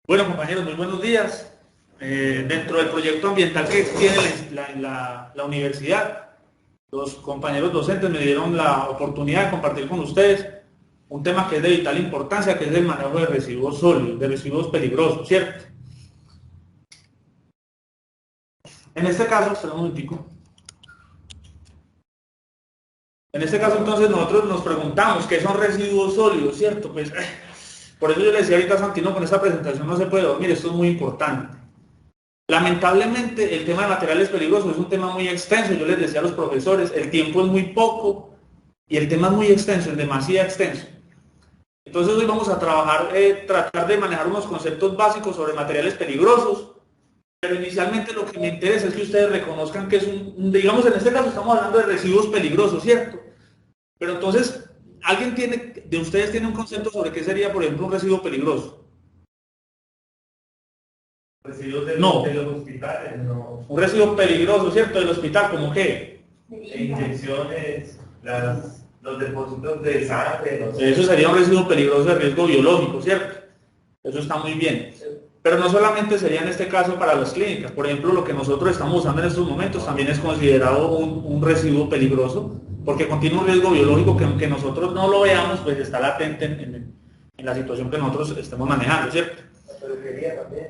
Bueno, compañeros, muy buenos días. Dentro del proyecto ambiental que tiene la universidad, los compañeros docentes me dieron la oportunidad de compartir con ustedes un tema que es de vital importancia, que es el manejo de residuos sólidos, de residuos peligrosos, ¿cierto? En este caso, espera un momentico. En este caso, entonces, nosotros nos preguntamos qué son residuos sólidos, ¿cierto? Pues, por eso yo le decía ahorita a Santino, con esta presentación no se puede dormir, esto es muy importante. Lamentablemente, el tema de materiales peligrosos es un tema muy extenso. Yo les decía a los profesores, el tiempo es muy poco y el tema es muy extenso, es demasiado extenso. Entonces hoy vamos a trabajar, tratar de manejar unos conceptos básicos sobre materiales peligrosos, pero inicialmente lo que me interesa es que ustedes reconozcan que es digamos en este caso estamos hablando de residuos peligrosos, ¿cierto? Pero entonces, ¿alguien de ustedes tiene un concepto sobre qué sería, por ejemplo, un residuo peligroso? Residuos No. De los hospitales, no. Un residuo peligroso, ¿cierto? Del hospital, ¿cómo qué? Inyecciones, los depósitos de sangre, no sé. Eso sería un residuo peligroso de riesgo biológico, ¿cierto? Eso está muy bien. Pero no solamente sería en este caso para las clínicas. Por ejemplo, lo que nosotros estamos usando en estos momentos también es considerado un residuo peligroso, porque contiene un riesgo biológico que aunque nosotros no lo veamos, pues está latente en la situación que nosotros estamos manejando, ¿cierto? La peluquería también.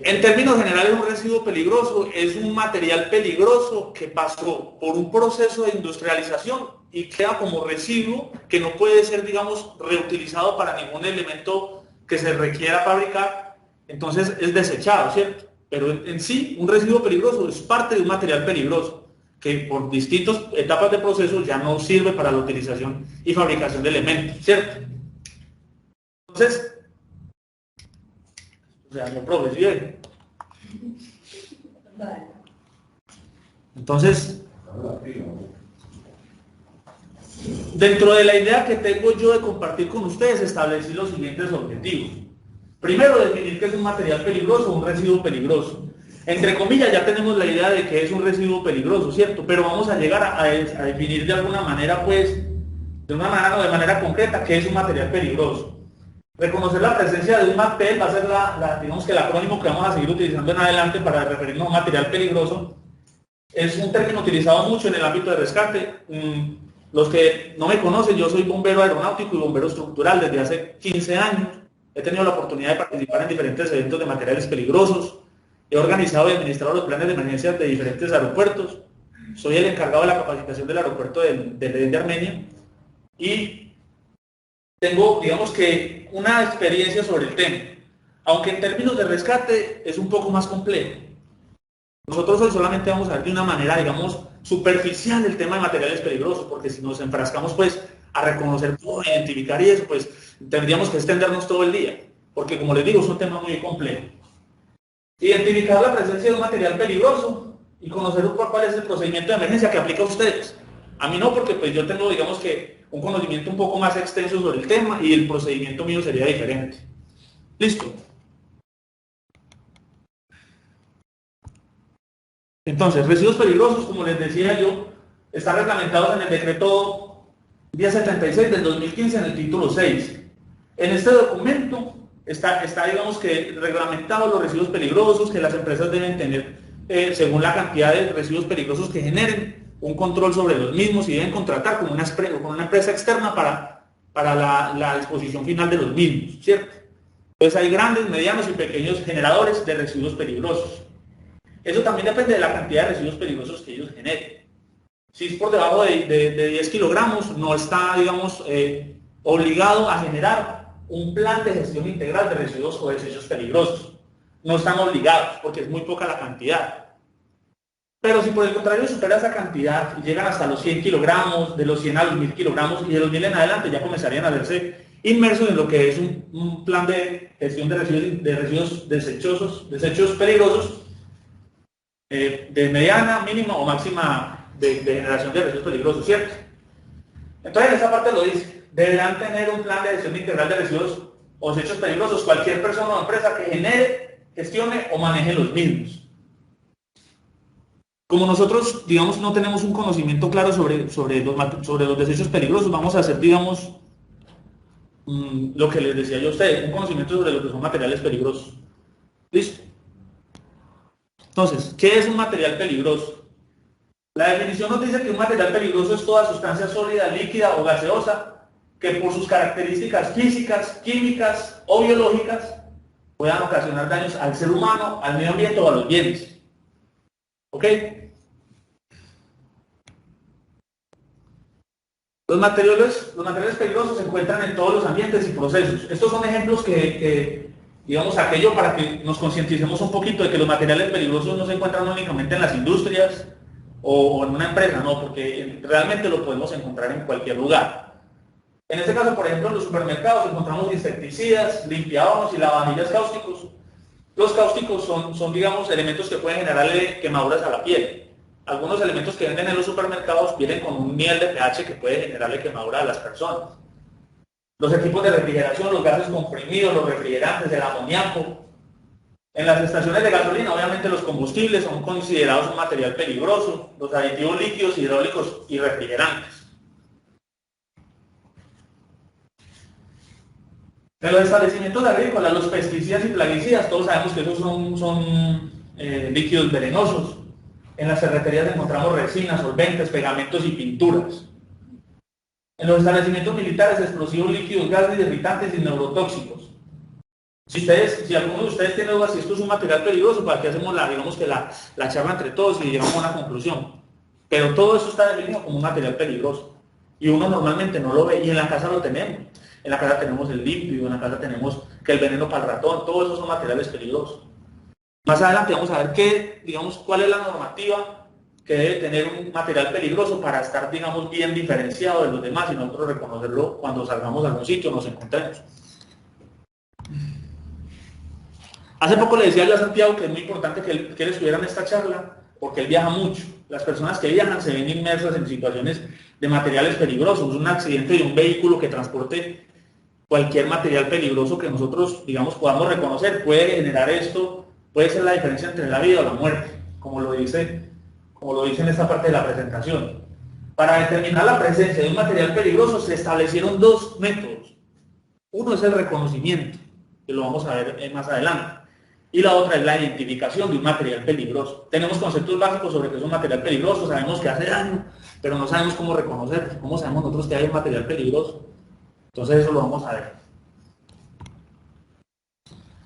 En términos generales, un residuo peligroso es un material peligroso que pasó por un proceso de industrialización y queda como residuo que no puede ser, digamos, reutilizado para ningún elemento que se requiera fabricar. Entonces es desechado, ¿cierto? Pero en sí, un residuo peligroso es parte de un material peligroso que por distintas etapas de proceso ya no sirve para la utilización y fabricación de elementos, ¿cierto? Entonces, o sea, no, profe, bien. Entonces, dentro de la idea que tengo yo de compartir con ustedes, establecí los siguientes objetivos. Primero, definir qué es un material peligroso o un residuo peligroso. Entre comillas, ya tenemos la idea de que es un residuo peligroso, ¿cierto? Pero vamos a llegar a definir de alguna manera, pues, de una manera o de manera concreta, qué es un material peligroso. Reconocer la presencia de un MATPEL va a ser digamos que el acrónimo que vamos a seguir utilizando en adelante para referirnos a un material peligroso. Es un término utilizado mucho en el ámbito de rescate. Los que no me conocen, yo soy bombero aeronáutico y bombero estructural desde hace 15 años. He tenido la oportunidad de participar en diferentes eventos de materiales peligrosos. He organizado y administrado los planes de emergencia de diferentes aeropuertos. Soy el encargado de la capacitación del aeropuerto de Armenia. Y tengo, digamos que, una experiencia sobre el tema. Aunque en términos de rescate es un poco más complejo. Nosotros hoy solamente vamos a ver de una manera, digamos, superficial el tema de materiales peligrosos, porque si nos enfrascamos, pues, a reconocer todo, a identificar y eso, pues, tendríamos que extendernos todo el día, porque, como les digo, es un tema muy complejo. Identificar la presencia de un material peligroso y conocer cuál es el procedimiento de emergencia que aplica a ustedes. A mí no, porque pues yo tengo, digamos que, un conocimiento un poco más extenso sobre el tema y el procedimiento mío sería diferente. ¿Listo? Entonces, residuos peligrosos, como les decía yo, están reglamentados en el decreto 1076 del 2015 en el título 6. En este documento está digamos que reglamentado los residuos peligrosos que las empresas deben tener según la cantidad de residuos peligrosos que generen, un control sobre los mismos y deben contratar con una empresa externa para la disposición final de los mismos, ¿cierto? Entonces hay grandes, medianos y pequeños generadores de residuos peligrosos. Eso también depende de la cantidad de residuos peligrosos que ellos generen. Si es por debajo de 10 kilogramos, no está, digamos, obligado a generar un plan de gestión integral de residuos o desechos peligrosos. No están obligados, porque es muy poca la cantidad. Pero si por el contrario supera esa cantidad y llegan hasta los 100 kilogramos, de los 100 a los 1000 kilogramos, y de los 1000 en adelante ya comenzarían a verse inmersos en lo que es un plan de gestión de residuos desechos peligrosos, de mediana, mínima o máxima de generación de residuos peligrosos, ¿cierto? Entonces en esa parte lo dice, deberán tener un plan de gestión integral de residuos o desechos peligrosos cualquier persona o empresa que genere, gestione o maneje los mismos. Como nosotros, digamos, no tenemos un conocimiento claro sobre los desechos peligrosos, vamos a hacer, digamos, lo que les decía yo a ustedes, un conocimiento sobre lo que son materiales peligrosos. ¿Listo? Entonces, ¿qué es un material peligroso? La definición nos dice que un material peligroso es toda sustancia sólida, líquida o gaseosa que por sus características físicas, químicas o biológicas puedan ocasionar daños al ser humano, al medio ambiente o a los bienes. ¿Ok? Los materiales peligrosos se encuentran en todos los ambientes y procesos. Estos son ejemplos digamos, aquello para que nos concienticemos un poquito de que los materiales peligrosos no se encuentran únicamente en las industrias o en una empresa, no, porque realmente lo podemos encontrar en cualquier lugar. En este caso, por ejemplo, en los supermercados encontramos insecticidas, limpiabonos y lavavajillas cáusticos. Los cáusticos son, digamos, elementos que pueden generarle quemaduras a la piel. Algunos elementos que venden en los supermercados vienen con un nivel de pH que puede generarle quemadura a las personas. Los equipos de refrigeración, los gases comprimidos, los refrigerantes, el amoníaco. En las estaciones de gasolina, obviamente los combustibles son considerados un material peligroso, los aditivos líquidos, hidráulicos y refrigerantes. En los establecimientos agrícolas, los pesticidas y plaguicidas, todos sabemos que esos son líquidos venenosos. En las ferreterías encontramos resinas, solventes, pegamentos y pinturas. En los establecimientos militares, explosivos líquidos, gases irritantes y neurotóxicos. Si alguno de ustedes tiene dudas si esto es un material peligroso, para que hacemos la charla entre todos y llegamos a una conclusión. Pero todo eso está definido como un material peligroso. Y uno normalmente no lo ve, y en la casa lo tenemos. En la casa tenemos el líquido, en la casa tenemos que el veneno para el ratón, todos esos son materiales peligrosos. Más adelante vamos a ver cuál es la normativa que debe tener un material peligroso para estar, digamos, bien diferenciado de los demás y nosotros reconocerlo cuando salgamos a algún sitio o nos encontremos. Hace poco le decía yo a Santiago que es muy importante que él estuviera en esta charla porque él viaja mucho. Las personas que viajan se ven inmersas en situaciones de materiales peligrosos. Un accidente de un vehículo que transporte cualquier material peligroso que nosotros, digamos, podamos reconocer puede generar esto, puede ser la diferencia entre la vida o la muerte, como lo dice en esta parte de la presentación. Para determinar la presencia de un material peligroso se establecieron dos métodos. Uno es el reconocimiento, que lo vamos a ver más adelante. Y la otra es la identificación de un material peligroso. Tenemos conceptos básicos sobre qué es un material peligroso, sabemos que hace daño, pero no sabemos cómo reconocerlo. ¿Cómo sabemos nosotros que hay un material peligroso? Entonces eso lo vamos a ver.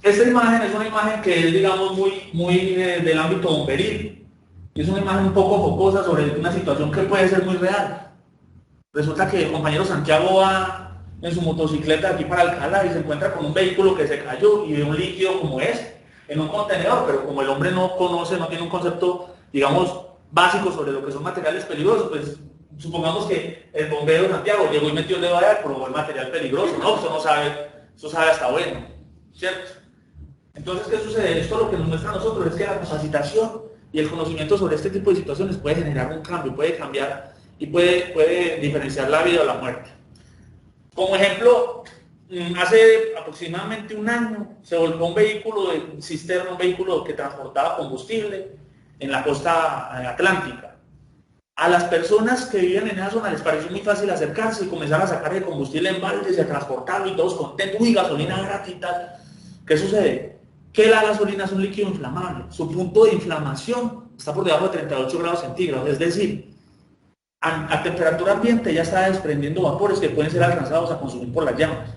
Esta imagen es una imagen que es, digamos, muy del ámbito bomberil. Es una imagen un poco jocosa sobre una situación que puede ser muy real. Resulta que el compañero Santiago va en su motocicleta aquí para Alcalá y se encuentra con un vehículo que se cayó y ve un líquido como en un contenedor, pero como el hombre no conoce, no tiene un concepto, digamos, básico sobre lo que son materiales peligrosos, pues supongamos que el bombero Santiago llegó y metió el dedo allá y probó el material peligroso. No, eso no sabe, eso sabe hasta bueno, ¿cierto? Entonces, ¿qué sucede? Esto lo que nos muestra a nosotros es que la capacitación y el conocimiento sobre este tipo de situaciones puede generar un cambio, puede cambiar y puede diferenciar la vida o la muerte. Como ejemplo, hace aproximadamente un año se volcó un vehículo de cisterna, un vehículo que transportaba combustible en la costa atlántica. A las personas que vivían en esa zona les pareció muy fácil acercarse y comenzar a sacar el combustible en baldes y a transportarlo y todos contentos, uy, gasolina gratis y tal. ¿Qué sucede? Que la gasolina es un líquido inflamable. Su punto de inflamación está por debajo de 38 grados centígrados, es decir, a temperatura ambiente ya está desprendiendo vapores que pueden ser alcanzados a consumir por las llamas.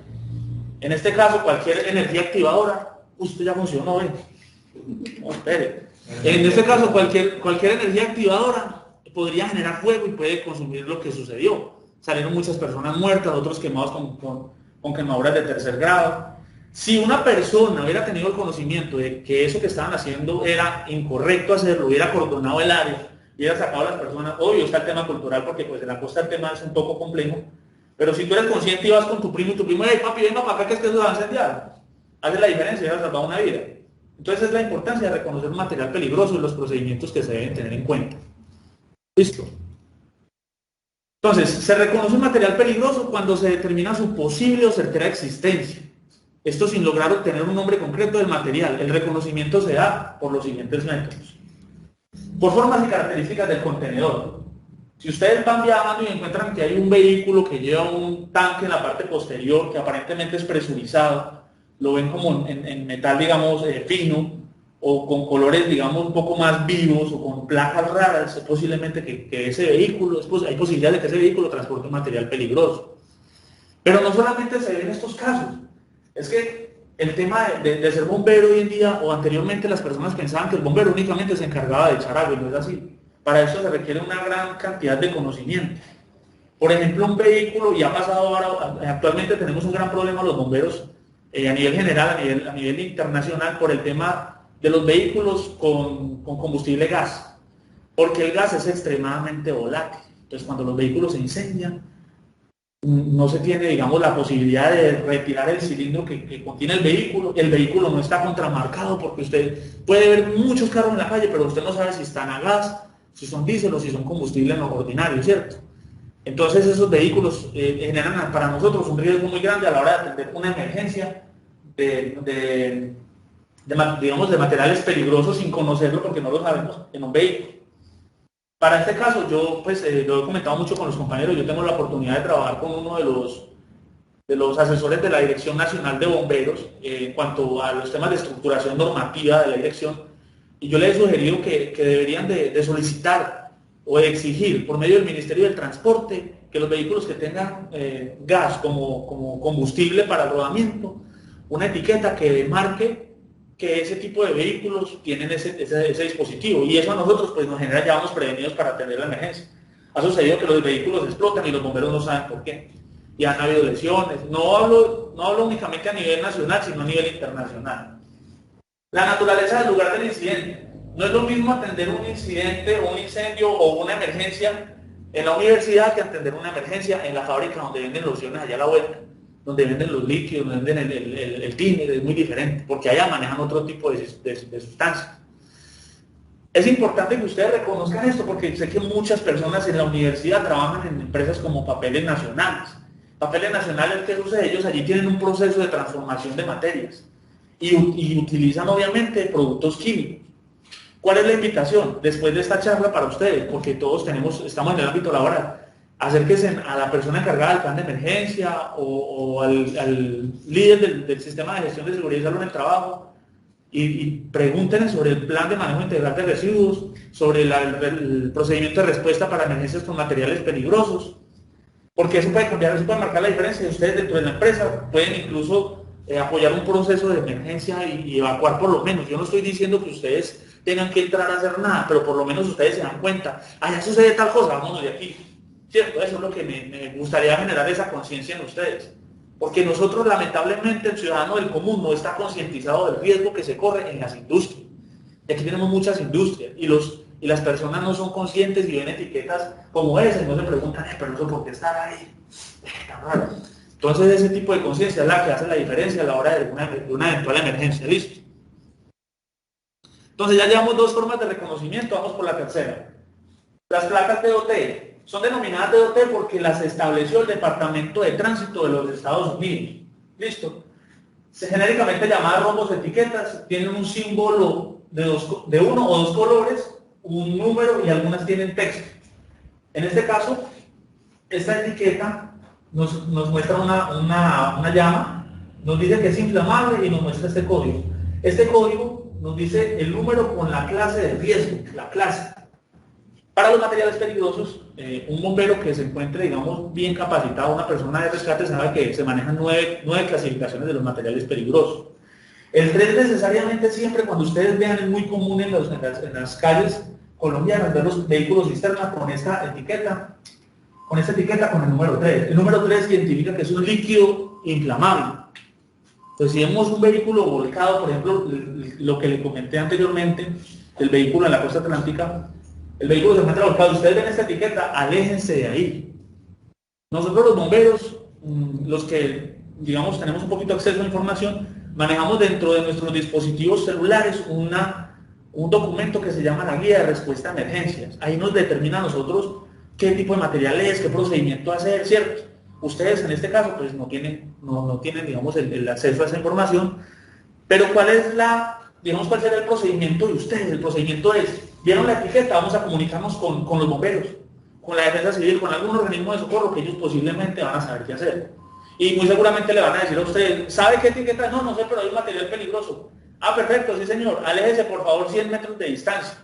En este caso, cualquier energía activadora, usted ya funcionó, no, espere. En este caso, cualquier energía activadora podría generar fuego y puede consumir lo que sucedió. Salieron muchas personas muertas, otros quemados con quemaduras de tercer grado. Si una persona hubiera tenido el conocimiento de que eso que estaban haciendo era incorrecto hacerlo, hubiera acordonado el área, hubiera sacado a las personas, obvio está el tema cultural porque pues en la costa el tema es un poco complejo, pero si tú eres consciente y vas con tu primo y tu primo, hey papi, venga para acá que es que eso va a incendiar, hace la diferencia y vas a salvar una vida. Entonces es la importancia de reconocer un material peligroso y los procedimientos que se deben tener en cuenta. Listo. Entonces, se reconoce un material peligroso cuando se determina su posible o certera existencia. Esto sin lograr obtener un nombre concreto del material. El reconocimiento se da por los siguientes métodos. Por formas y características del contenedor. Si ustedes van viajando y encuentran que hay un vehículo que lleva un tanque en la parte posterior que aparentemente es presurizado, lo ven como en metal, digamos, fino, o con colores, digamos, un poco más vivos, o con placas raras, es posiblemente que ese vehículo, hay posibilidad de que ese vehículo transporte un material peligroso. Pero no solamente se ven estos casos, es que el tema de ser bombero hoy en día, o anteriormente las personas pensaban que el bombero únicamente se encargaba de echar agua, y no es así. Para eso se requiere una gran cantidad de conocimiento. Por ejemplo, un vehículo, y ha pasado ahora, actualmente tenemos un gran problema los bomberos a nivel general, a nivel internacional, por el tema de los vehículos con combustible gas, porque el gas es extremadamente volátil. Entonces, cuando los vehículos se incendian, no se tiene, digamos, la posibilidad de retirar el cilindro que contiene el vehículo no está contramarcado, porque usted puede ver muchos carros en la calle, pero usted no sabe si están a gas, si son diésel o si son combustible en lo ordinario, ¿cierto? Entonces esos vehículos generan para nosotros un riesgo muy grande a la hora de atender una emergencia digamos, de materiales peligrosos sin conocerlo porque no lo sabemos en un vehículo. Para este caso, yo pues lo he comentado mucho con los compañeros, yo tengo la oportunidad de trabajar con uno de los asesores de la Dirección Nacional de Bomberos en cuanto a los temas de estructuración normativa de la dirección, y yo les he sugerido que deberían de solicitar o de exigir por medio del Ministerio del Transporte que los vehículos que tengan gas como combustible para el rodamiento, una etiqueta que marque que ese tipo de vehículos tienen ese dispositivo, y eso a nosotros pues nos genera, ya vamos prevenidos para atender la emergencia. Ha sucedido que los vehículos explotan y los bomberos no saben por qué, y han habido lesiones. No hablo únicamente a nivel nacional, sino a nivel internacional. La naturaleza del lugar del incidente. No es lo mismo atender un incidente, un incendio o una emergencia en la universidad que atender una emergencia en la fábrica donde venden lociones allá a la vuelta, donde venden los líquidos, donde venden el tiner. Es muy diferente, porque allá manejan otro tipo de sustancias. Es importante que ustedes reconozcan esto, porque sé que muchas personas en la universidad trabajan en empresas como Papeles Nacionales. Papeles Nacionales, ¿qué sucede? Ellos allí tienen un proceso de transformación de materias y utilizan obviamente productos químicos. ¿Cuál es la invitación después de esta charla para ustedes? Porque todos estamos en el ámbito laboral. Acérquense a la persona encargada del plan de emergencia o al líder del sistema de gestión de seguridad y salud en el trabajo y pregúntenle sobre el plan de manejo integral de residuos, sobre el procedimiento de respuesta para emergencias con materiales peligrosos, porque eso puede cambiar, eso puede marcar la diferencia. Ustedes dentro de la empresa pueden incluso apoyar un proceso de emergencia y evacuar por lo menos. Yo no estoy diciendo que ustedes tengan que entrar a hacer nada, pero por lo menos ustedes se dan cuenta, ya sucede tal cosa, vámonos de aquí. ¿Cierto? Eso es lo que me gustaría generar, esa conciencia en ustedes. Porque nosotros, lamentablemente, el ciudadano del común no está concientizado del riesgo que se corre en las industrias. Y aquí tenemos muchas industrias y las personas no son conscientes y ven etiquetas como esa y no se preguntan, pero eso por qué estar ahí. Entonces, ese tipo de conciencia es la que hace la diferencia a la hora de una eventual emergencia. ¿Listo? Entonces, ya llevamos dos formas de reconocimiento, vamos por la tercera. Las placas DOT. Son denominadas DOT porque las estableció el Departamento de Tránsito de los Estados Unidos. ¿Listo? Genéricamente llamadas rombos etiquetas, tienen un símbolo de uno o dos colores, un número y algunas tienen texto. En este caso, esta etiqueta nos muestra una llama, nos dice que es inflamable y nos muestra este código. Este código nos dice el número con la clase de riesgo, la clase. Para los materiales peligrosos, un bombero que se encuentre, digamos, bien capacitado, una persona de rescate, sabe que se manejan nueve clasificaciones de los materiales peligrosos. El 3 necesariamente siempre, cuando ustedes vean, es muy común en las calles colombianas ver los vehículos cisterna con esta etiqueta, con el número 3. El número 3 identifica que es un líquido inflamable. Entonces, si vemos un vehículo volcado, por ejemplo, lo que le comenté anteriormente, el vehículo en la costa atlántica, el vehículo se encuentra volcado, ustedes ven esta etiqueta, aléjense de ahí. Nosotros los bomberos, los que, digamos, tenemos un poquito acceso a información, manejamos dentro de nuestros dispositivos celulares un documento que se llama la guía de respuesta a emergencias. Ahí nos determina a nosotros qué tipo de material es, qué procedimiento hacer, ¿cierto? Ustedes en este caso pues no tienen digamos, el acceso a esa información, pero ¿cuál será el procedimiento de ustedes? El procedimiento es, ¿vieron la etiqueta? Vamos a comunicarnos con los bomberos, con la defensa civil, con algún organismo de socorro que ellos posiblemente van a saber qué hacer. Y muy seguramente le van a decir a usted, ¿sabe qué etiqueta? No, no sé, pero hay un material peligroso. Ah, perfecto, sí señor, aléjese por favor 100 metros de distancia.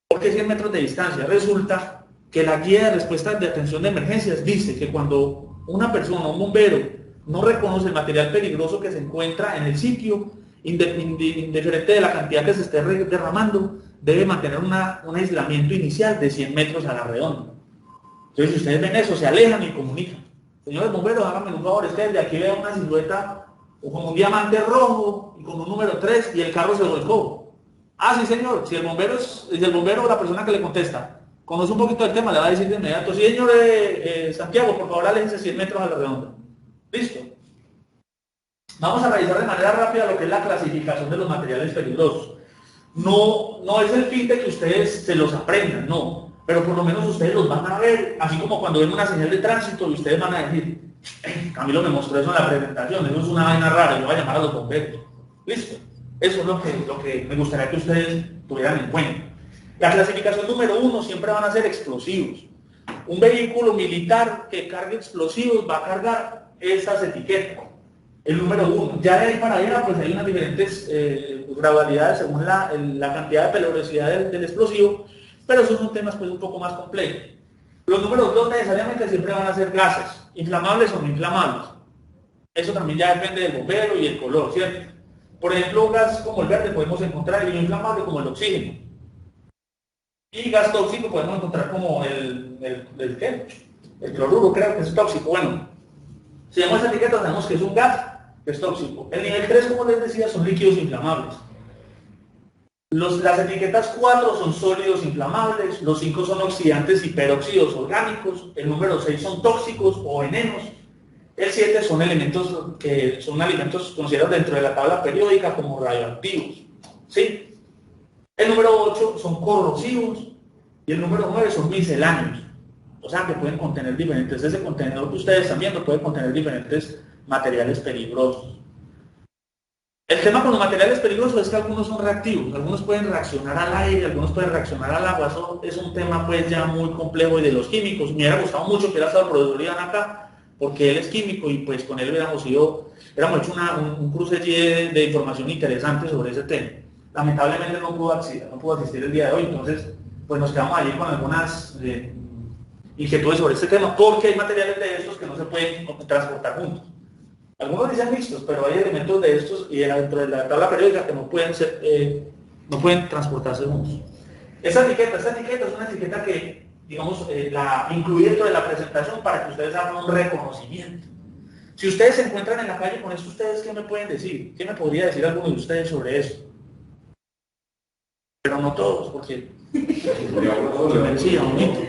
¿Por qué 100 metros de distancia? Resulta que la guía de respuesta de atención de emergencias dice que cuando una persona, un bombero, no reconoce el material peligroso que se encuentra en el sitio, indiferente de la cantidad que se esté derramando, debe mantener un aislamiento inicial de 100 metros a la redonda. Entonces, si ustedes ven eso, se alejan y comunican. Señores bomberos, háganme un favor, es que desde aquí veo una silueta con un diamante rojo y con un número 3 y el carro se volcó. Ah, sí señor, si el bombero o la persona que le contesta conoce un poquito del tema, le va a decir de inmediato, sí señor Santiago, por favor aléjense 100 metros a la redonda. Listo. Vamos a revisar de manera rápida lo que es la clasificación de los materiales peligrosos. No es el fin de que ustedes se los aprendan, no. Pero por lo menos ustedes los van a ver, así como cuando ven una señal de tránsito y ustedes van a decir, Camilo me mostró eso en la presentación, eso es una vaina rara, yo voy a llamar a los bomberos. Listo. Eso es lo que me gustaría que ustedes tuvieran en cuenta. La clasificación número 1 siempre van a ser explosivos. Un vehículo militar que cargue explosivos va a cargar esas etiquetas. El número 1. Ya de ahí para allá, pues hay unas diferentes gradualidades según la cantidad de peligrosidad del explosivo, pero esos son temas pues un poco más complejos. Los números 2 necesariamente siempre van a ser gases, inflamables o no inflamables. Eso también ya depende del bombero y el color, ¿cierto? Por ejemplo, un gas como el verde podemos encontrar el inflamable como el oxígeno. Y gas tóxico podemos encontrar como el cloruro, creo que es tóxico. Bueno, si vemos esa etiqueta sabemos que es un gas que es tóxico. El nivel 3, como les decía, son líquidos inflamables. Las etiquetas 4 son sólidos inflamables, los 5 son oxidantes y peróxidos orgánicos, el número 6 son tóxicos o venenos, el 7 son elementos que son alimentos considerados dentro de la tabla periódica como radioactivos. ¿Sí? El número 8 son corrosivos y el número 9 son misceláneos. O sea que pueden contener diferentes, ese contenedor que ustedes están viendo puede contener diferentes materiales peligrosos. El tema con los materiales peligrosos es que algunos son reactivos, algunos pueden reaccionar al aire, algunos pueden reaccionar al agua. Eso es un tema pues ya muy complejo y de los químicos. Me hubiera gustado mucho que hubiera estado el profesor Iván acá, porque él es químico y pues con él hubiéramos hecho un cruce allí de información interesante sobre ese tema. Lamentablemente no pudo asistir el día de hoy, entonces pues nos quedamos allí con algunas inquietudes sobre este tema, porque hay materiales de estos que no se pueden transportar juntos. Algunos dicen mixtos, pero hay elementos de estos y dentro de la tabla periódica que no pueden transportarse juntos. Esta etiqueta es una etiqueta que, digamos, la incluí dentro de la presentación para que ustedes hagan un reconocimiento. Si ustedes se encuentran en la calle con esto, ¿ustedes qué me pueden decir? ¿Qué me podría decir alguno de ustedes sobre eso? Pero no todos, porque sí, bonito.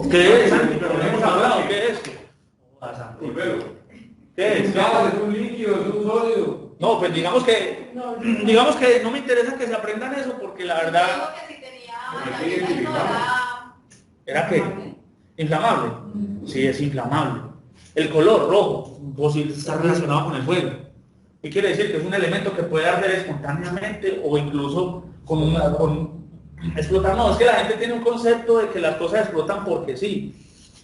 ¿Qué es, Santi? Pero no hemos hablado, ¿qué es esto? ¿Qué es? Es un líquido, es un sólido. No, pues digamos que no me interesa que se aprendan eso porque la verdad... ¿Era qué? ¿Inflamable? Sí, es inflamable. El color rojo, está relacionado con el fuego. ¿Qué quiere decir? Que es un elemento que puede arder espontáneamente o incluso con explotar. No, es que la gente tiene un concepto de que las cosas explotan porque sí.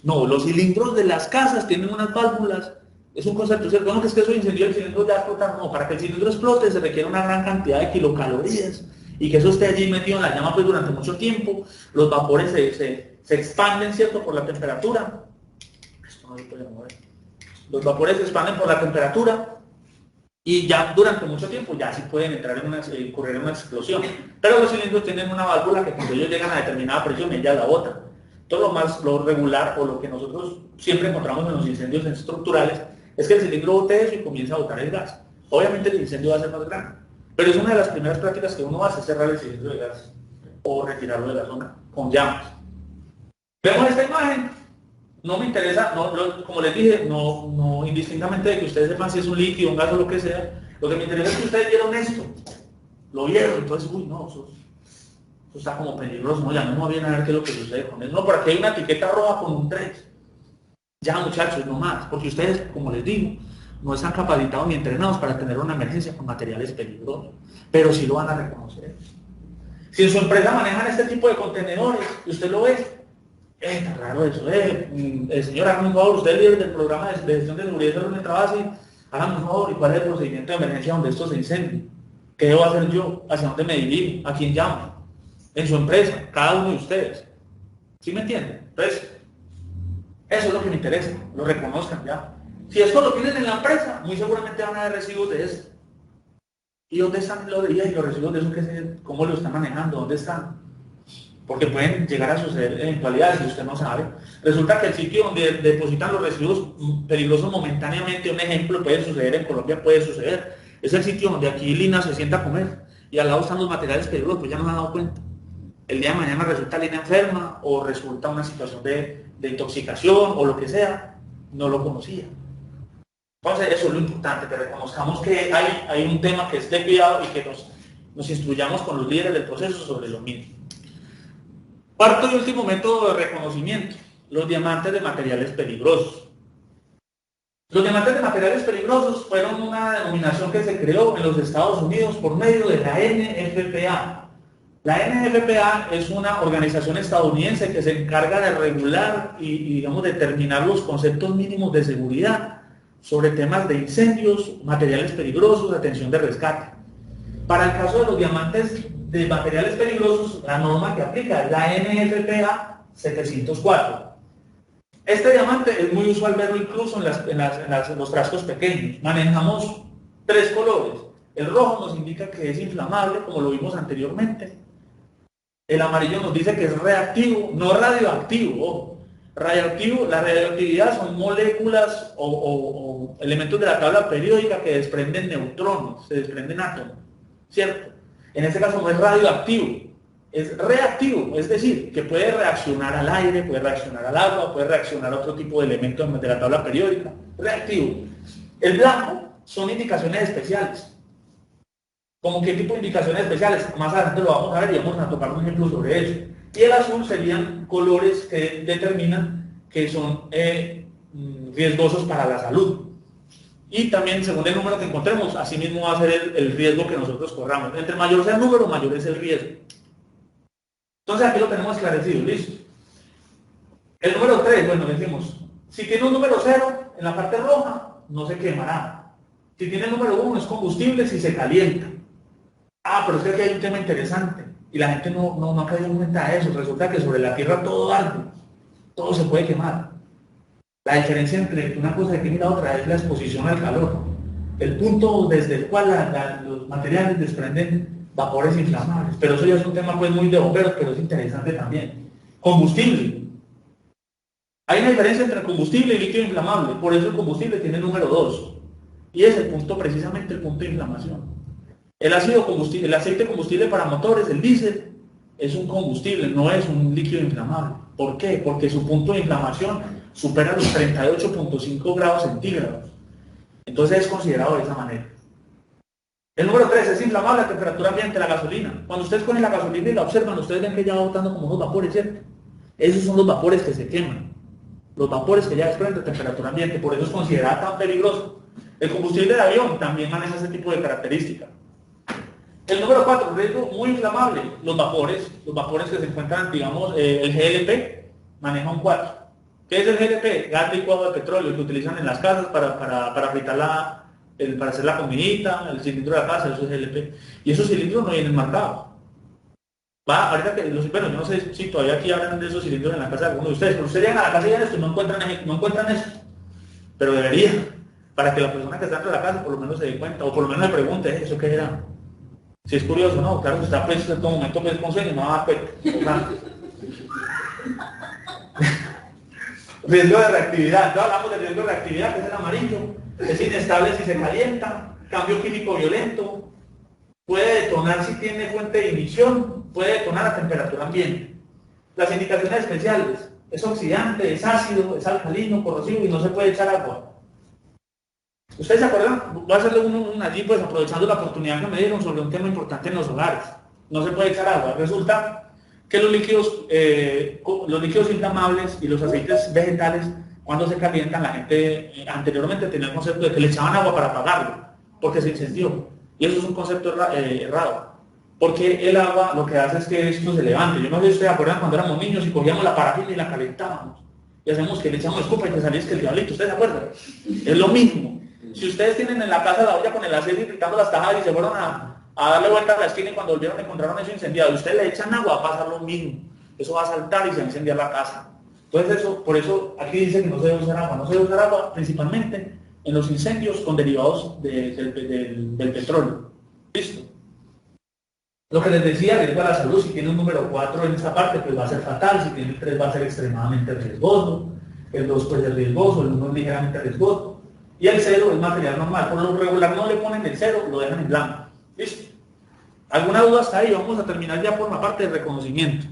No, los cilindros de las casas tienen unas válvulas. Es un concepto, ¿cierto? No, que es que eso incendió el cilindro ya explotar. No, para que el cilindro explote se requiere una gran cantidad de kilocalorías y que eso esté allí metido en la llama pues durante mucho tiempo. Los vapores se expanden, ¿cierto? Por la temperatura. Esto no se puede mover. Los vapores se expanden por la temperatura y ya durante mucho tiempo ya sí pueden entrar ocurrir en una explosión. Pero los cilindros tienen una válvula que cuando ellos llegan a determinada presión, ella la bota. Todo lo regular o lo que nosotros siempre encontramos en los incendios estructurales es que el cilindro bote eso y comienza a botar el gas. Obviamente el incendio va a ser más grande, pero es una de las primeras prácticas que uno hace, cerrar el cilindro de gas o retirarlo de la zona con llamas. Vemos esta imagen. No me interesa, como les dije, no indistintamente de que ustedes sepan si es un líquido, un gas o lo que sea, lo que me interesa es que ustedes vieron esto, lo vieron, entonces, uy, no, eso está como peligroso, no, ya no viene a ver qué es lo que sucede con eso. No, por aquí hay una etiqueta roja con un 3. Ya muchachos, no más, porque ustedes, como les digo, no están capacitados ni entrenados para tener una emergencia con materiales peligrosos, pero sí lo van a reconocer. Si en su empresa manejan este tipo de contenedores y usted lo ve, está raro eso, señor, hágame un favor, usted es líder del programa de gestión de seguridad y salud en el trabajo, hágame un favor, ¿y cuál es el procedimiento de emergencia donde esto se incendie? ¿Qué debo hacer yo? ¿Hacia dónde me dirijo? ¿A quién llamo? En su empresa, cada uno de ustedes. ¿Sí me entienden? Entonces, eso es lo que me interesa, lo reconozcan ya. Si esto lo tienen en la empresa, muy seguramente van a haber residuos de eso. ¿Y dónde están los residuos de eso? ¿Cómo lo están manejando? ¿Dónde están? Porque pueden llegar a suceder eventualidades si usted no sabe. Resulta que el sitio donde depositan los residuos peligrosos momentáneamente, un ejemplo, puede suceder en Colombia, puede suceder, es el sitio donde aquí Lina se sienta a comer y al lado están los materiales peligrosos, pues ya no se han dado cuenta. El día de mañana resulta Lina enferma o resulta una situación de intoxicación o lo que sea, no lo conocía. Entonces eso es lo importante, que reconozcamos que hay un tema que es de cuidado y que nos instruyamos con los líderes del proceso sobre lo mismo. Cuarto y último método de reconocimiento, los diamantes de materiales peligrosos. Los diamantes de materiales peligrosos fueron una denominación que se creó en los Estados Unidos por medio de la NFPA. La NFPA es una organización estadounidense que se encarga de regular y digamos, determinar los conceptos mínimos de seguridad sobre temas de incendios, materiales peligrosos, atención de rescate. Para el caso de los diamantes de materiales peligrosos, la norma que aplica es la NFPA 704. Este diamante es muy usual verlo incluso en los frascos pequeños. Manejamos 3 colores. El rojo nos indica que es inflamable, como lo vimos anteriormente. El amarillo nos dice que es reactivo, no radioactivo. Radioactivo, la radioactividad son moléculas o elementos de la tabla periódica que desprenden neutrones, se desprenden átomos, ¿cierto? En este caso no es radioactivo, es reactivo, es decir, que puede reaccionar al aire, puede reaccionar al agua, puede reaccionar a otro tipo de elementos de la tabla periódica, reactivo. El blanco son indicaciones especiales. ¿Cómo qué tipo de indicaciones especiales? Más adelante lo vamos a ver y vamos a tocar un ejemplo sobre eso. Y el azul serían colores que determinan que son riesgosos para la salud. Y también, según el número que encontremos, así mismo va a ser el riesgo que nosotros corramos. Entre mayor sea el número, mayor es el riesgo. Entonces aquí lo tenemos esclarecido, listo. El número 3, bueno, decimos, si tiene un número 0 en la parte roja, no se quemará. Si tiene el número 1, es combustible si se calienta. Ah, pero es que aquí hay un tema interesante y la gente no ha caído en cuenta de eso. Resulta que sobre la tierra todo arde, todo se puede quemar. La diferencia entre una cosa y la otra es la exposición al calor. El punto desde el cual los materiales desprenden vapores inflamables. Pero eso ya es un tema pues muy de bomberos, pero es interesante también. Combustible. Hay una diferencia entre combustible y líquido inflamable. Por eso el combustible tiene el número 2. Y es el punto, precisamente el punto de inflamación. El aceite combustible para motores, el diésel, es un combustible, no es un líquido inflamable. ¿Por qué? Porque su punto de inflamación supera los 38.5 grados centígrados. Entonces es considerado de esa manera. El número 3 es inflamable a temperatura ambiente, la gasolina. Cuando ustedes ponen la gasolina y la observan, ustedes ven que ya va botando como unos vapores, ¿cierto? Esos son los vapores que se queman. Los vapores que ya desprenden a temperatura ambiente, por eso es considerado tan peligroso. El combustible de avión también maneja ese tipo de características. El número 4, riesgo muy inflamable, los vapores que se encuentran, digamos, el GLP maneja un 4. ¿Qué es el GLP? Gas licuado de petróleo que utilizan en las casas para fritar para hacer la comidita, el cilindro de la casa, eso es GLP. Y esos cilindros no vienen marcados. Ahorita que bueno, yo no sé si todavía aquí hablan de esos cilindros en la casa de alguno de ustedes, pero ustedes llegan a la casa y ya esto no encuentran eso. Pero debería, para que la persona que está dentro de la casa por lo menos se dé cuenta, o por lo menos le pregunte, ¿eso qué era? Si es curioso, ¿no? Claro que está pues en todo momento pues con sueño, no va a dar riesgo de reactividad. Entonces hablamos de riesgo de reactividad, que es el amarillo. Es inestable si se calienta, cambio químico violento, puede detonar si tiene fuente de ignición, puede detonar a temperatura ambiente. Las indicaciones especiales, es oxidante, es ácido, es alcalino, corrosivo y no se puede echar agua. ¿Ustedes se acuerdan? Voy a hacerle allí, pues aprovechando la oportunidad que me dieron sobre un tema importante en los hogares. No se puede echar agua. Resulta que los líquidos inflamables y los aceites vegetales, cuando se calientan, la gente anteriormente tenía el concepto de que le echaban agua para apagarlo, porque se incendió. Y eso es un concepto errado. Porque el agua lo que hace es que esto se levante. Yo no sé si ustedes acuerdan cuando éramos niños y cogíamos la parafina y la calentábamos. Y hacemos que le echamos escopa y que salía que el diablito, ¿ustedes se acuerdan? Es lo mismo. Si ustedes tienen en la casa la olla con el aceite gritando las tajadas y se fueron a darle vuelta a la esquina y cuando volvieron encontraron eso incendiado, y ustedes le echan agua, va a pasar lo mismo. Eso va a saltar y se va a incendiar la casa. Entonces eso, por eso aquí dice que no se debe usar agua. No se debe usar agua principalmente en los incendios con derivados del petróleo. ¿Listo? Lo que les decía, riesgo a la salud, si tiene un número 4 en esta parte, pues va a ser fatal, si tiene el 3 va a ser extremadamente riesgoso, el 2 pues es riesgoso, el 1 es ligeramente riesgoso, y el 0 es material normal. Por lo regular no le ponen el 0, lo dejan en blanco. ¿Listo? ¿Alguna duda hasta ahí? Vamos a terminar ya por la parte de reconocimiento.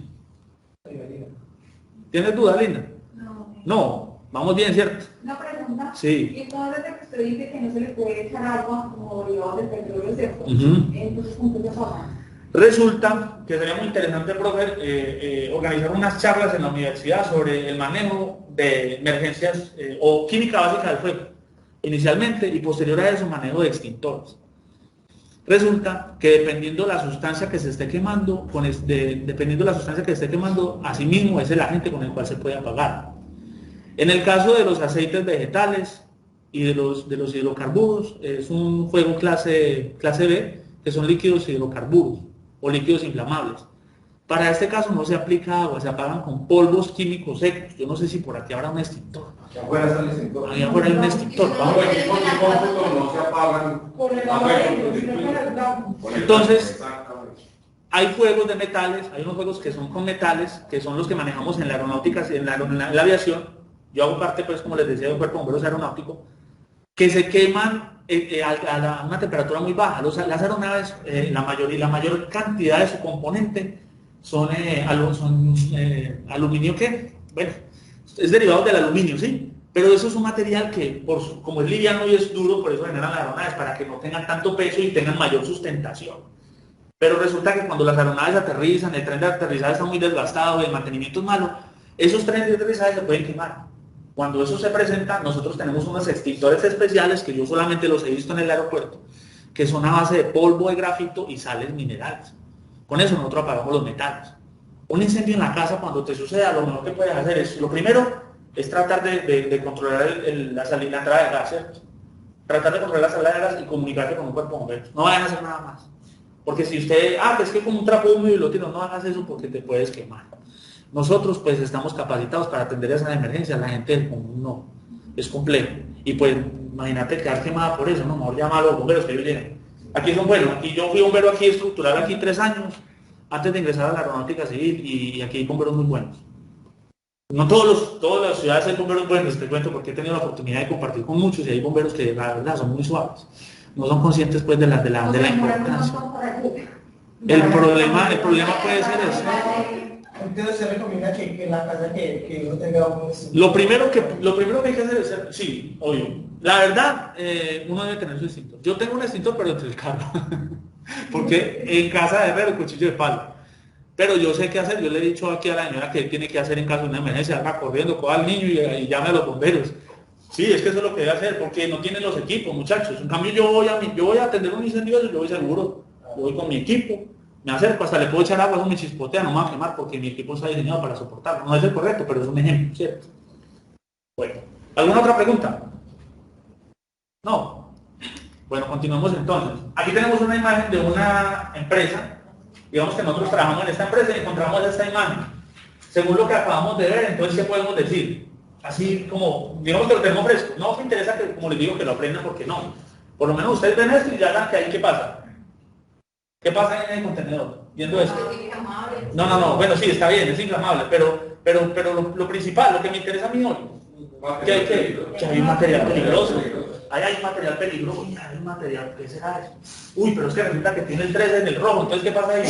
¿Tienes duda, Linda? No. No, vamos bien, ¿cierto? Una pregunta. Sí. Y entonces desde que usted dice que no se le puede echar agua como derivado del petróleo, ¿cierto? Ujú. Entonces, ¿con qué se forma? Resulta que sería muy interesante, profe, organizar unas charlas en la universidad sobre el manejo de emergencias o química básica del fuego, inicialmente, y posterior a eso, manejo de extintores. Resulta que dependiendo la sustancia que se esté quemando, dependiendo la sustancia que se esté quemando, asimismo es el agente con el cual se puede apagar. En el caso de los aceites vegetales y de los hidrocarburos, es un fuego clase B, que son líquidos hidrocarburos o líquidos inflamables. Para este caso no se aplica agua, se apagan con polvos químicos secos. Yo no sé si por aquí habrá un extintor. Que afuera sale el extintor. Ahí afuera hay un extintor. Vamos. Los equipos de cómputo no se apagan. Por el a agua fuego, dentro, con sino circuito. por el blanco. Entonces, Exactamente. hay fuegos de metales, hay unos fuegos que son con metales, que son los que manejamos en la aeronáutica, en la aviación. Yo hago parte, pues, como les decía, de un cuerpo de bomberos aeronáutico, que se queman a una temperatura muy baja. Las aeronaves, la mayor cantidad de su componente son aluminio que, bueno, es derivado del aluminio, ¿sí? Pero eso es un material que, como es liviano y es duro, por eso generan las aeronaves, para que no tengan tanto peso y tengan mayor sustentación. Pero resulta que cuando las aeronaves aterrizan, el tren de aterrizaje está muy desgastado, el mantenimiento es malo, esos trenes de aterrizaje se pueden quemar. Cuando eso se presenta, nosotros tenemos unos extintores especiales que yo solamente los he visto en el aeropuerto, que son a base de polvo de grafito y sales minerales. Con eso nosotros apagamos los metales. Un incendio en la casa, cuando te suceda, lo mejor que puedes hacer es, lo primero, es tratar de controlar la entrada de gas, ¿cierto? Tratar de controlar la salida de gas y comunicarte con un cuerpo de bomberos. No vayan a hacer nada más. Porque si usted, es que como un trapo húmedo y lo tiro, no hagas eso porque te puedes quemar. Nosotros pues estamos capacitados para atender esas emergencias, la gente del común no, es complejo. Y pues imagínate quedar quemada por eso, no, mejor llama a los bomberos que ellos lleguen. Aquí son buenos, aquí yo fui bombero aquí estructural aquí 3 años, antes de ingresar a la aeronáutica civil, y aquí hay bomberos muy buenos. No todas las ciudades hay bomberos buenos, te cuento, porque he tenido la oportunidad de compartir con muchos y hay bomberos que la verdad son muy suaves. No son conscientes pues de la importancia. El problema puede ser eso. Entonces se recomienda que en la casa que uno tenga un... Lo primero que hay que hacer es ser, sí, obvio. La verdad, uno debe tener su extintor. Yo tengo un extintor, pero entre el carro. Porque en casa de herrero, cuchillo de palo. Pero yo sé qué hacer. Yo le he dicho aquí a la señora que tiene que hacer en caso de una emergencia. Va corriendo, coja al niño y llame a los bomberos. Sí, es que eso es lo que debe hacer, porque no tienen los equipos, muchachos. En cambio, yo voy a atender un incendio, yo voy seguro. Yo voy con mi equipo. Me acerco, hasta le puedo echar agua, eso me chispotea, no me va a quemar porque mi equipo está diseñado para soportarlo. No es el correcto, pero es un ejemplo, ¿cierto? Bueno, ¿alguna otra pregunta? No. Bueno, continuamos entonces. Aquí tenemos una imagen de una empresa. Digamos que nosotros trabajamos en esta empresa y encontramos esta imagen. Según lo que acabamos de ver, entonces, ¿qué podemos decir? Así como, digamos que lo tenemos fresco. No me interesa que, como les digo, que lo aprendan porque no. Por lo menos ustedes ven esto y ya saben que ahí qué pasa. ¿Qué pasa en el contenedor? Viendo eso. No, bueno, sí, está bien, es inflamable, pero lo principal, lo que me interesa a mí hoy, que hay un material peligroso. Ahí hay un material peligroso. Uy, hay un material, ¿qué será eso? Uy, pero es que resulta que tiene el 13 en el rojo, entonces ¿qué pasa ahí?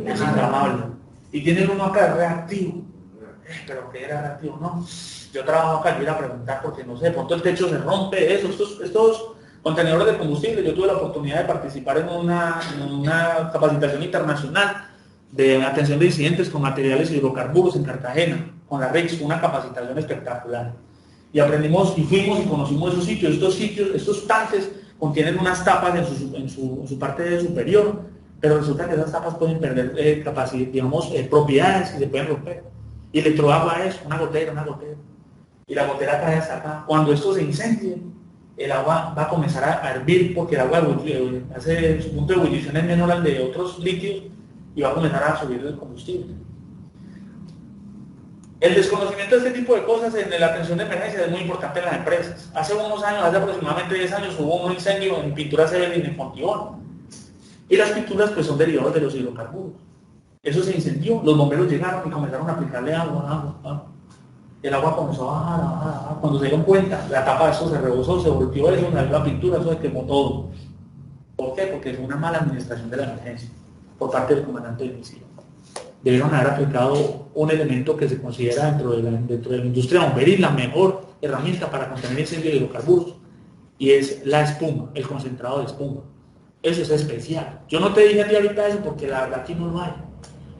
Es inflamable. Y tiene el uno acá reactivo. Pero ¿qué era reactivo? No. Yo trabajo acá, yo ir a preguntar porque no sé, de pronto el techo se rompe, eso, estos contenedores de combustible. Yo tuve la oportunidad de participar en una capacitación internacional de atención de incidentes con materiales hidrocarburos en Cartagena, con la RIX, una capacitación espectacular. Y aprendimos y fuimos y conocimos esos sitios, estos tanques contienen unas tapas en su parte superior, pero resulta que esas tapas pueden perder capacidad, digamos, propiedades y se pueden romper. Y le entró agua a eso, una gotera. Y la gotera cae hasta acá. Cuando esto se incendie, el agua va a comenzar a hervir porque el agua hace su punto de ebullición es menor al de otros líquidos y va a comenzar a subir el combustible. El desconocimiento de este tipo de cosas en la atención de emergencia es muy importante en las empresas. Hace unos años, hace aproximadamente 10 años, hubo un incendio en Pinturas Evelyn en Fontibón. Y las pinturas pues son derivados de los hidrocarburos. Eso se incendió, los bomberos llegaron y comenzaron a aplicarle agua. El agua comenzó a bajar. Cuando se dieron cuenta, la tapa de eso se rebosó, se volteó eso, la pintura, eso se quemó todo. ¿Por qué? Porque es una mala administración de la emergencia por parte del comandante del misil. Debieron haber aplicado un elemento que se considera dentro de la industria bomberil la mejor herramienta para contener incendios de hidrocarburos, y es la espuma, el concentrado de espuma. Eso es especial. Yo no te dije a ti ahorita eso porque la verdad aquí no lo hay.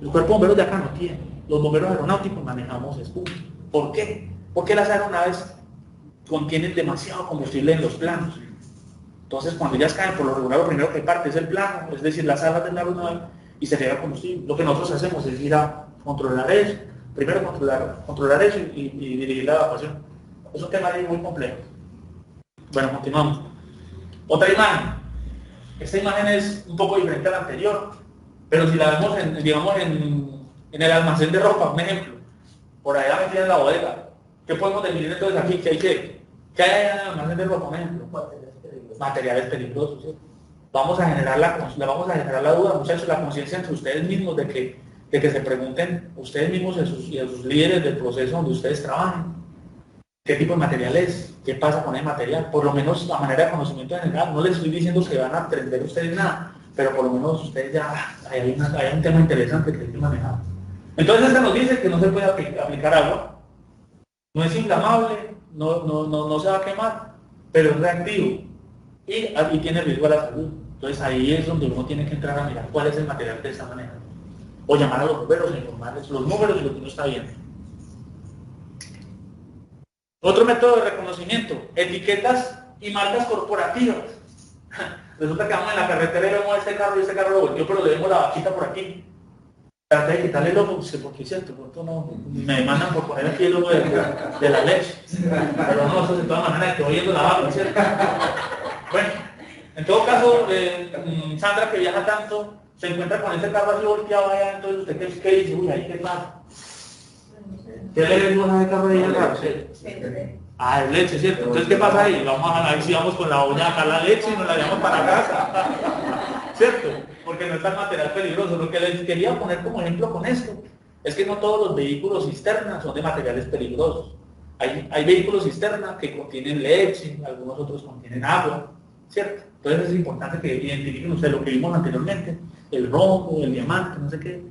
El cuerpo bombero de acá no tiene. Los bomberos aeronáuticos manejamos espuma. ¿Por qué? Porque las aeronaves contienen demasiado combustible en los planos. Entonces, cuando ellas caen, por lo regular, lo primero que parte es el plano, es decir, las alas de la aeronave, y se llega combustible. Lo que nosotros hacemos es ir a controlar eso, primero controlar eso y dirigir la evacuación. Es un tema muy complejo. Bueno, continuamos. Otra imagen. Esta imagen es un poco diferente a la anterior, pero si la vemos en el almacén de ropa, un ejemplo, por allá metida en la bodega, ¿qué podemos definir entonces aquí? ¿Qué hay en el almacén de ropa, un ejemplo? Materiales peligrosos, ¿sí? Vamos a generar la duda, muchachos, la conciencia entre ustedes mismos de que se pregunten ustedes mismos y a sus líderes del proceso donde ustedes trabajen, qué tipo de material es, qué pasa con el material, por lo menos a manera de conocimiento general. No les estoy diciendo que van a aprender ustedes nada, pero por lo menos ustedes ya hay un tema interesante que hay que manejar. Entonces se nos dice que no se puede aplicar agua, no es inflamable, no se va a quemar, pero es reactivo y tiene riesgo a la salud. Entonces ahí es donde uno tiene que entrar a mirar cuál es el material que está manejando, o llamar a los bomberos e informarles los números y lo que uno está viendo. Otro método de reconocimiento, etiquetas y marcas corporativas. Resulta que vamos en la carretera y vemos este carro y este carro lo volteó, pero le vemos la vaquita por aquí. Traté de quitarle el logo, porque es cierto, me demandan por poner aquí el logo de la leche. Pero no, eso de todas maneras estoy oyendo la vaca, ¿cierto? Bueno, en todo caso, Sandra, que viaja tanto, se encuentra con ese carro así volteado allá, entonces usted ¿qué dice? Uy, ahí qué pasa. ¿Qué le ven a ese carro ahí al carro? Ah, es leche, ¿cierto? Entonces, ¿qué pasa ahí? Vamos a ver si vamos con la olla a sacar la leche y nos la llevamos para casa. ¿Cierto? Porque no está el material peligroso. Lo que les quería poner como ejemplo con esto es que no todos los vehículos cisterna son de materiales peligrosos. Hay vehículos cisterna que contienen leche, algunos otros contienen agua, ¿cierto? Entonces es importante que identifiquen ustedes lo que vimos anteriormente, el rojo, el diamante, no sé qué.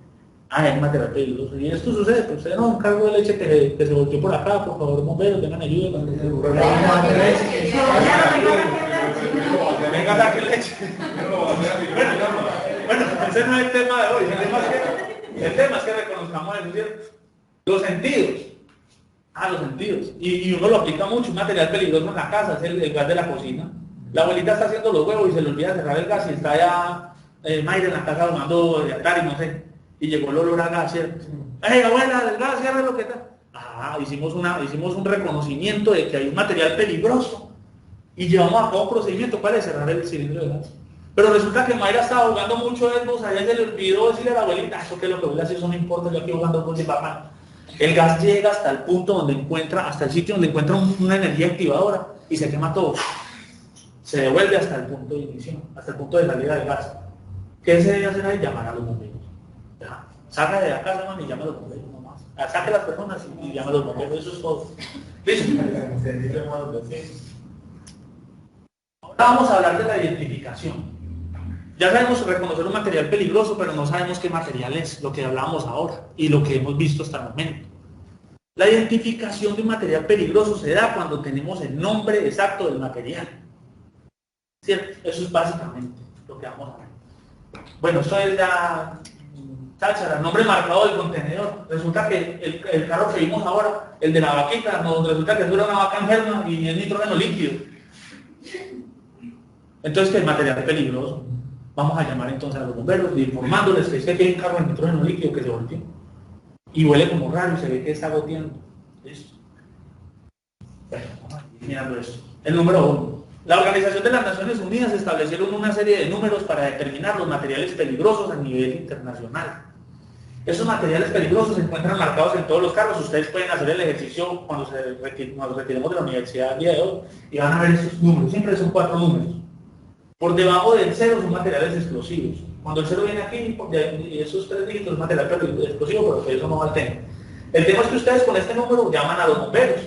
Ah, es material peligroso. Y esto sucede, pues ustedes no, un cargo de leche que se volteó por acá, por favor, bomberos, tengan ayuda. Venga, saque leche. Bueno, ese no es el tema de hoy. El tema es que reconozcamos eso, ¿cierto? Los sentidos. Los sentidos. Y uno lo aplica mucho. Un material peligroso en la casa es el gas de la cocina. La abuelita está haciendo los huevos y se le olvida cerrar el gas y está ya Mayra en la casa tomando de Atari, no sé. Y llegó el olor a gas, ¿cierto? ¡Ey, abuela, del gas, cierra lo que está! Hicimos un reconocimiento de que hay un material peligroso. Y llevamos a cabo un procedimiento para cerrar el cilindro de gas. Pero resulta que Mayra estaba jugando mucho Xbox, allá se le olvidó decirle a la abuelita, eso que es lo que voy a hacer, eso no importa, yo aquí jugando Xbox y papá. El gas llega hasta el punto donde encuentra, hasta el sitio donde encuentra una energía activadora y se quema todo. Se devuelve hasta el punto de ignición, hasta el punto de salida del gas. ¿Qué se debe hacer ahí? Llamar a los bomberos. Ya. Saca de acá, hermano, y llama a los bomberos nomás. Saque a las personas y llama a los bomberos, eso es todo. ¿Listo? Ahora vamos a hablar de la identificación. Ya sabemos reconocer un material peligroso, pero no sabemos qué material es, lo que hablábamos ahora y lo que hemos visto hasta el momento. La identificación de un material peligroso se da cuando tenemos el nombre exacto del material. ¿Cierto? Eso es básicamente lo que vamos a ver. Bueno, esto es la cháchara, el nombre marcado del contenedor. Resulta que el carro que vimos ahora, el de la vaquita, nos resulta que es una vaca enferma y es nitrógeno líquido. Entonces, que el material es peligroso. Vamos a llamar entonces a los bomberos, informándoles que es que aquí hay un carro de nitrógeno líquido que se volteó. Y huele como raro y se ve que está goteando. ¿Listo? Bueno, vamos a ir mirando esto. El número 1. La Organización de las Naciones Unidas establecieron una serie de números para determinar los materiales peligrosos a nivel internacional. Esos materiales peligrosos se encuentran marcados en todos los carros. Ustedes pueden hacer el ejercicio cuando nos retiremos de la universidad el día de hoy y van a ver esos números. Siempre son 4 números. Por debajo del 0 son materiales explosivos. Cuando el 0 viene aquí, y esos 3 dígitos es material explosivo, pero eso no va al tema. El tema es que ustedes con este número llaman a los bomberos.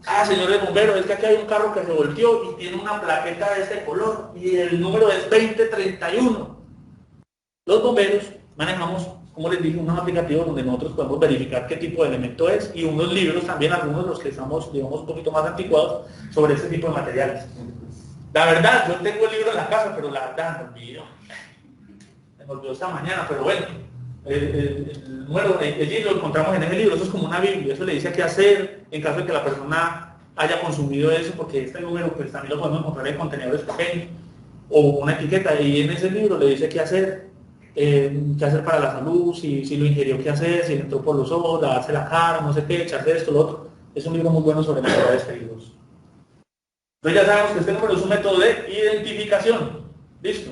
Ah, señores bomberos, es que aquí hay un carro que se volteó y tiene una plaqueta de este color y el número es 2031. Los bomberos manejamos, como les dije, unos aplicativos donde nosotros podemos verificar qué tipo de elemento es y unos libros también, algunos de los que estamos, digamos, un poquito más anticuados sobre este tipo de materiales. La verdad, yo tengo el libro en la casa, pero la verdad me olvidó esta mañana, pero bueno, el número, el libro lo encontramos en ese libro, eso es como una Biblia, eso le dice qué hacer en caso de que la persona haya consumido eso, porque este número pues también lo podemos encontrar en contenedores pequeños o una etiqueta, y en ese libro le dice qué hacer para la salud, si lo ingirió, qué hacer, si le entró por los ojos, lavarse la cara, no sé qué, echarse esto, lo otro. Es un libro muy bueno sobre materiales peligrosos. Entonces ya sabemos que este número es un método de identificación. ¿Listo?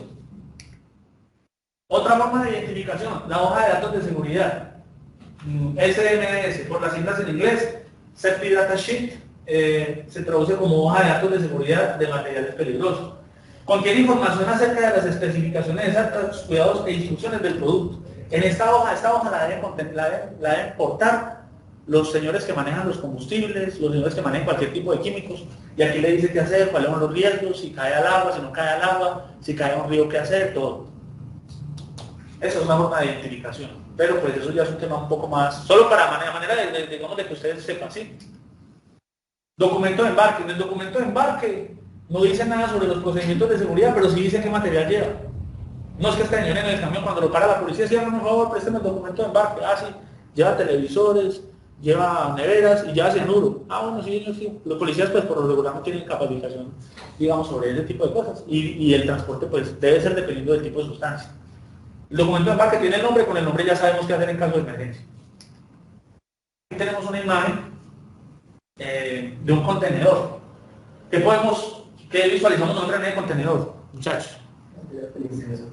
Otra forma de identificación, la hoja de datos de seguridad. SMS, por las siglas en inglés, Safety Data Sheet, se traduce como hoja de datos de seguridad de materiales peligrosos. Contiene información acerca de las especificaciones exactas, cuidados e instrucciones del producto. En esta hoja la deben portar los señores que manejan los combustibles, los señores que manejan cualquier tipo de químicos, y aquí le dice qué hacer, cuáles son los riesgos, si cae al agua, si no cae al agua, si cae a un río, qué hacer, todo. Eso es una forma de identificación, pero pues eso ya es un tema un poco más, solo para manera digamos, de que ustedes sepan, ¿sí? Documento de embarque. En el documento de embarque no dice nada sobre los procedimientos de seguridad, pero sí dice qué material lleva. No es que este señor en el camión, cuando lo para la policía, dice, por favor, présteme el documento de embarque. Ah, sí, lleva televisores, lleva neveras y lleva cianuro. Ah, bueno, sí, sí. Los policías, pues, por lo regular no tienen capacitación, digamos, sobre ese tipo de cosas. Y el transporte, pues, debe ser dependiendo del tipo de sustancia. El documento de embarque tiene el nombre, con el nombre ya sabemos qué hacer en caso de emergencia. Aquí tenemos una imagen de un contenedor. ¿Qué visualizamos nosotros en el contenedor, muchachos?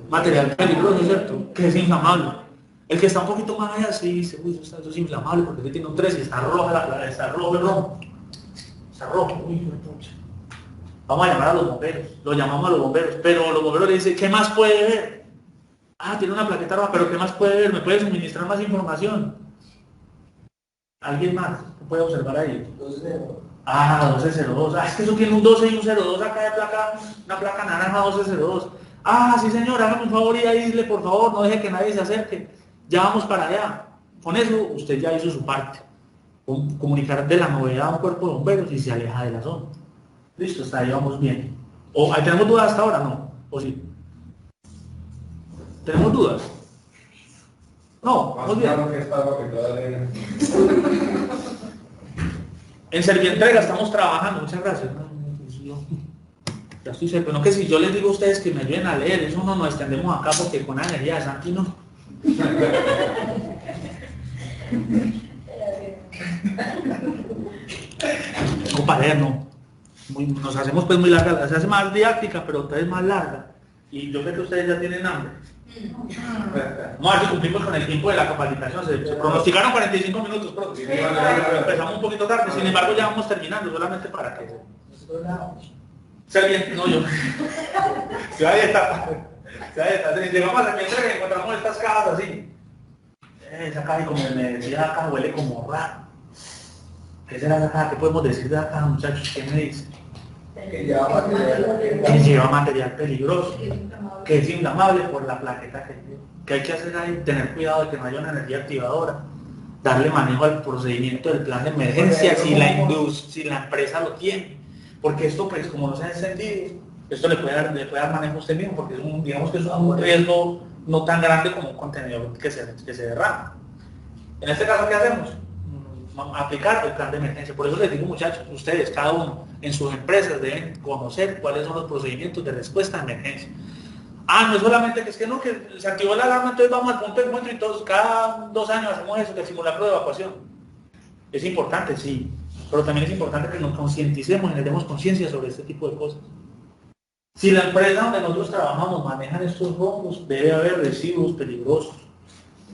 Material peligroso, ¿cierto? Que es inflamable. El que está un poquito más allá sí dice, uy, eso es inflamable porque tiene un 3 y está roja, está rojo el rojo. Está rojo, uy, pucha. Vamos a llamar a los bomberos, lo llamamos a los bomberos, pero los bomberos le dicen, ¿qué más puede ver? Ah, tiene una plaqueta roja, pero ¿qué más puede ver? ¿Me puede suministrar más información? ¿Alguien más? ¿Qué puede observar ahí? 1202. Ah, 1202. Ah, es que eso tiene un 12 y un 02 acá de placa, una placa naranja 1202. Ah, sí señor, hágame un favor y aísle, por favor, no deje que nadie se acerque. Ya vamos para allá. Con eso usted ya hizo su parte. Comunicar de la novedad a un cuerpo de bomberos y se aleja de la zona. Listo, hasta ahí vamos bien. ¿O tenemos dudas hasta ahora? No. ¿O sí? ¿Tenemos dudas? No, vamos bien. Claro que está lo que todavía... En Servientrega estamos trabajando, muchas gracias. Ya estoy seguro, no que si yo les digo a ustedes que me ayuden a leer, eso no nos extendemos acá porque con la energía de Santi no. No para leer, no. Nos hacemos pues muy larga, se hace más didáctica, pero entonces más larga. Y yo creo que ustedes ya tienen hambre. Vamos a ver si cumplimos con el tiempo de la capacitación. Se pronosticaron 45 minutos, pero empezamos un poquito tarde, sin embargo ya vamos terminando, solamente para que ser bien, no yo. Ciudad de etapa. Llegamos a Servientrega y encontramos estas cajas así. Esa caja, y como me decía acá, huele como raro. ¿Qué será esa caja? ¿Qué podemos decir de la caja, muchachos? ¿Qué me dice? Que lleva material peligroso, que es inflamable por la plaqueta que lleva. ¿Qué hay que hacer ahí? Tener cuidado de que no haya una energía activadora, darle manejo al procedimiento del plan de emergencia si la empresa lo tiene, porque esto pues como no se ha encendido, esto le puede dar manejo a usted mismo, porque digamos que es un riesgo no tan grande como un contenedor que se derrama. En este caso, ¿qué hacemos? aplicar el plan de emergencia. Por eso les digo, muchachos, ustedes, cada uno en sus empresas deben conocer cuáles son los procedimientos de respuesta a emergencia. No es solamente que es que no, que se activó la alarma, entonces vamos al punto de encuentro y todos, cada 2 años hacemos eso, el simulacro de evacuación. Es importante, sí, pero también es importante que nos concienticemos y nos demos conciencia sobre este tipo de cosas. Si la empresa donde nosotros trabajamos manejan estos rombos, debe haber residuos peligrosos.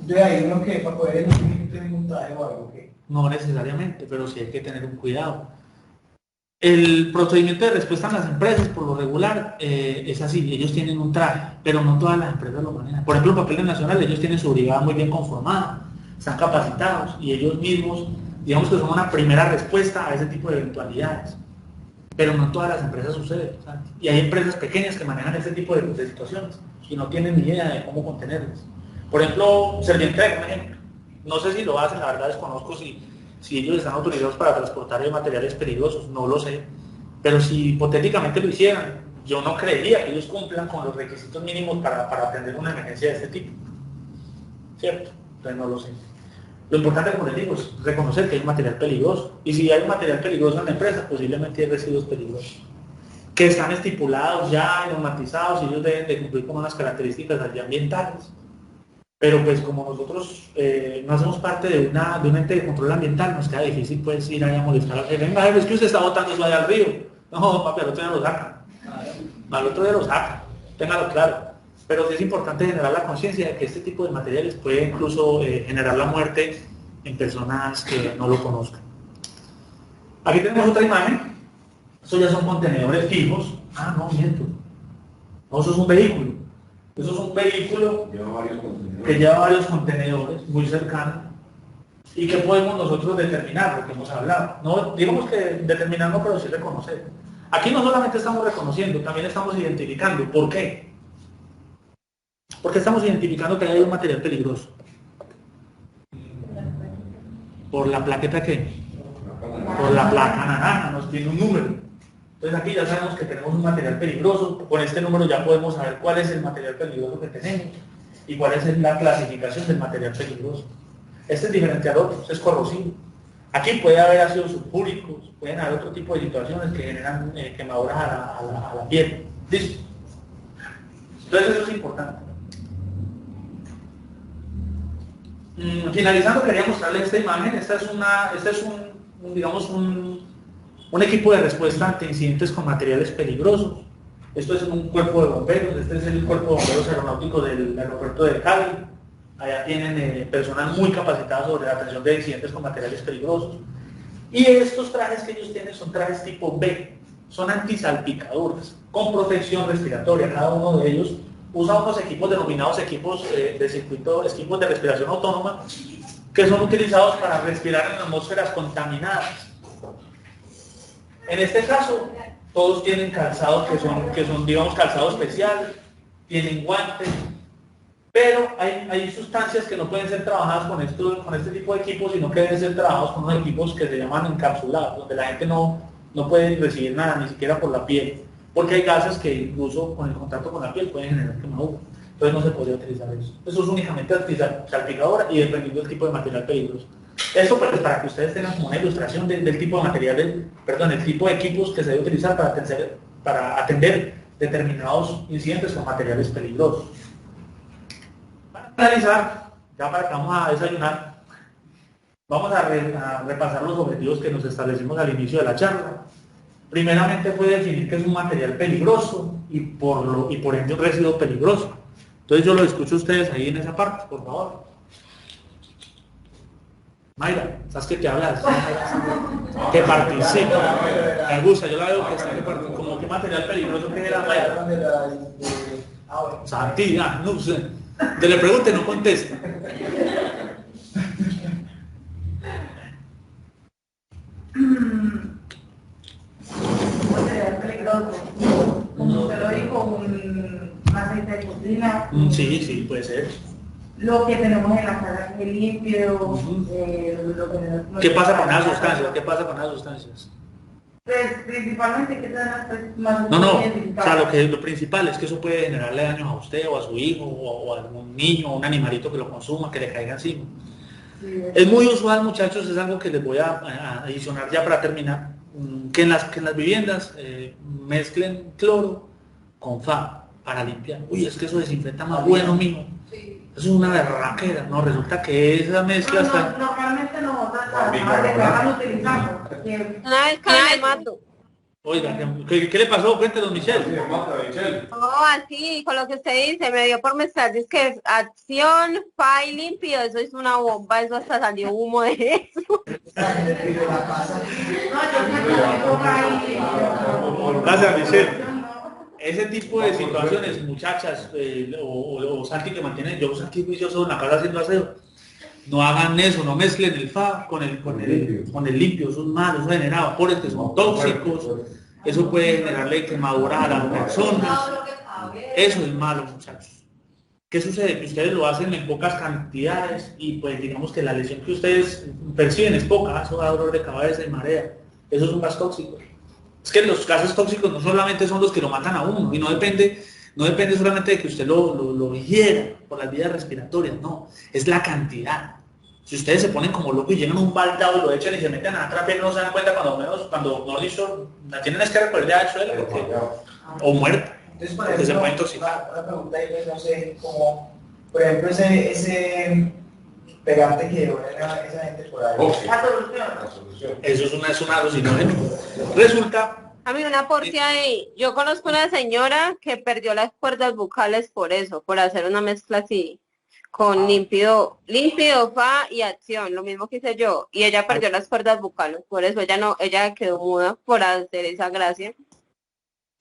De ahí uno que para poder tener un traje o algo que. No necesariamente, pero sí hay que tener un cuidado. El procedimiento de respuesta en las empresas, por lo regular, es así. Ellos tienen un traje, pero no todas las empresas lo manejan. Por ejemplo, Papeles Nacionales, ellos tienen su brigada muy bien conformada, están capacitados y ellos mismos, digamos que son una primera respuesta a ese tipo de eventualidades. Pero no en todas las empresas sucede, ¿sabes? Y hay empresas pequeñas que manejan ese tipo de situaciones y no tienen ni idea de cómo contenerlas. Por ejemplo, Servientrega, por ejemplo. No sé si lo hacen, la verdad desconozco si ellos están autorizados para transportar materiales peligrosos, no lo sé. Pero si hipotéticamente lo hicieran, yo no creería que ellos cumplan con los requisitos mínimos para atender una emergencia de este tipo. ¿Cierto? Entonces no lo sé. Lo importante, como les digo, es reconocer que hay un material peligroso. Y si hay un material peligroso en la empresa, posiblemente hay residuos peligrosos. Que están estipulados ya, normatizados, y ellos deben de cumplir con unas características ambientales. Pero pues como nosotros no hacemos parte de un ente de control ambiental, nos queda difícil pues ir allá a molestar al jefe. Venga, jefe, es que usted está botando eso allá al río. No, papi, al otro día lo sacan. Al otro día lo sacan, téngalo claro. Pero sí es importante generar la conciencia de que este tipo de materiales puede incluso generar la muerte en personas que no lo conozcan. Aquí tenemos otra imagen. Estos ya son contenedores fijos. No, miento. No, eso es un vehículo. Eso es un vehículo que lleva varios contenedores muy cercanos. ¿Y qué podemos nosotros determinar? Lo que hemos hablado. No, digamos que determinar no, pero sí reconocer. Aquí no solamente estamos reconociendo, también estamos identificando. ¿Por qué? Porque estamos identificando que hay un material peligroso. ¿Por la plaqueta qué? Por la placa naranja, nos tiene un número. Entonces aquí ya sabemos que tenemos un material peligroso. Con este número ya podemos saber cuál es el material peligroso que tenemos y cuál es la clasificación del material peligroso. Este es diferenciador, es corrosivo. Aquí puede haber ácidos sulfúricos, pueden haber otro tipo de situaciones que generan quemaduras a la piel. ¿Listo? Entonces eso es importante. Finalizando, quería mostrarles esta imagen. Este es un equipo de respuesta ante incidentes con materiales peligrosos. Esto es un cuerpo de bomberos. Este es el cuerpo de bomberos aeronáutico del aeropuerto de Cali. Allá tienen personas muy capacitadas sobre la atención de incidentes con materiales peligrosos. Y estos trajes que ellos tienen son trajes tipo B. Son antisalpicaduras, con protección respiratoria. Cada uno de ellos usa unos equipos denominados equipos de circuito, equipos de respiración autónoma, que son utilizados para respirar en atmósferas contaminadas. En este caso, todos tienen calzado que son digamos, calzado especial, tienen guantes, pero hay sustancias que no pueden ser trabajadas con este tipo de equipos, sino que deben ser trabajados con unos equipos que se llaman encapsulados, donde la gente no puede recibir nada, ni siquiera por la piel, porque hay gases que incluso con el contacto con la piel pueden generar quemadura. Entonces no se podría utilizar eso. Eso es únicamente antisalpicadora y dependiendo del tipo de material peligroso. Esto pues, para que ustedes tengan como una ilustración del tipo de materiales, el tipo de equipos que se debe utilizar para atender determinados incidentes con materiales peligrosos. Para finalizar, ya para que vamos a desayunar, vamos a repasar los objetivos que nos establecimos al inicio de la charla. Primeramente fue definir qué es un material peligroso y por ende un residuo peligroso. Entonces yo lo escucho a ustedes ahí en esa parte, por favor. Mayra, ¿sabes qué te hablas? Que participa. Me gusta, yo la veo que está que participa. Como qué material peligroso que era Mayra. Santi, no sé. Te le pregunte, no contesta. Material peligroso. Como usted lo dijo, un aceite de cocina. Sí, puede ser. Lo que tenemos en la casa que limpio. ¿Qué pasa con las sustancias? Pues principalmente que sean más No, o sea, lo principal es que eso puede generarle daños a usted o a su hijo o a algún niño o un animalito que lo consuma, que le caiga encima. Es muy usual, muchachos, es algo que les voy a adicionar ya para terminar, que en las viviendas mezclen cloro con FA para limpiar. Uy, es que eso desinfecta más bueno, mijo. Sí. Eso es una berraquera, ¿no? Resulta que esa mezcla está... Normalmente nosotros van utilizando. Una vez cada me mato. Oiga, ¿qué le pasó? Cuéntenos, Michelle. Sí, mata, Michelle. No, así, con lo que usted dice, me dio por mezclar, es que acción, fa y limpio, eso es una bomba, eso hasta salió humo de eso. Gracias, Michelle. Ese tipo de situaciones, muchachas, o Santi que mantienen, yo Santi juicioso en la casa haciendo aseo, no hagan eso, no mezclen el FA con el limpio, eso es malo, eso genera vapores que son tóxicos, eso puede generarle quemadura a las personas, eso es malo, muchachos. ¿Qué sucede? Que ustedes lo hacen en pocas cantidades y pues digamos que la lesión que ustedes perciben es poca, eso da dolor de cabeza y marea, eso es un gas tóxico. Es que los gases tóxicos no solamente son los que lo matan a uno y no depende solamente de que usted lo ingiera por las vías respiratorias, no, es la cantidad. Si ustedes se ponen como locos y llenan un baldado y lo echan y se meten a atrás, no se dan cuenta cuando no dicho, la tienen es que recoger al suelo o muerta. Entonces, por Porque se ejemplo, puede intoxicar. una pregunta ahí, pues, no sé, como, por ejemplo, ese pegante que llevó esa gente por ahí. Ok. La La solución. Eso es un alucinógeno. Resulta, A mí una porcia de, yo conozco una señora que perdió las cuerdas bucales por eso, por hacer una mezcla así, con límpido, fa y acción, lo mismo que hice yo, y ella perdió las cuerdas bucales, por eso ella quedó muda por hacer esa gracia.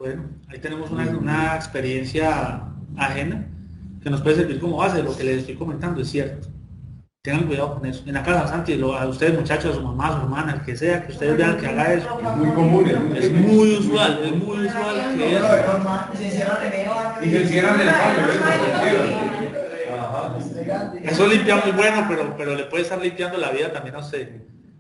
bueno, ahí tenemos una experiencia ajena que nos puede servir como base de lo que les estoy comentando, es cierto. Tengan cuidado con eso. En la casa, Santi, a ustedes muchachos, a su mamá, a su hermana, el que sea, que ustedes vean que haga eso. Es muy común. Es muy usual que eso. Y se encierran en el baño, Ajá. Eso limpia muy bueno, pero le puede estar limpiando la vida también a usted.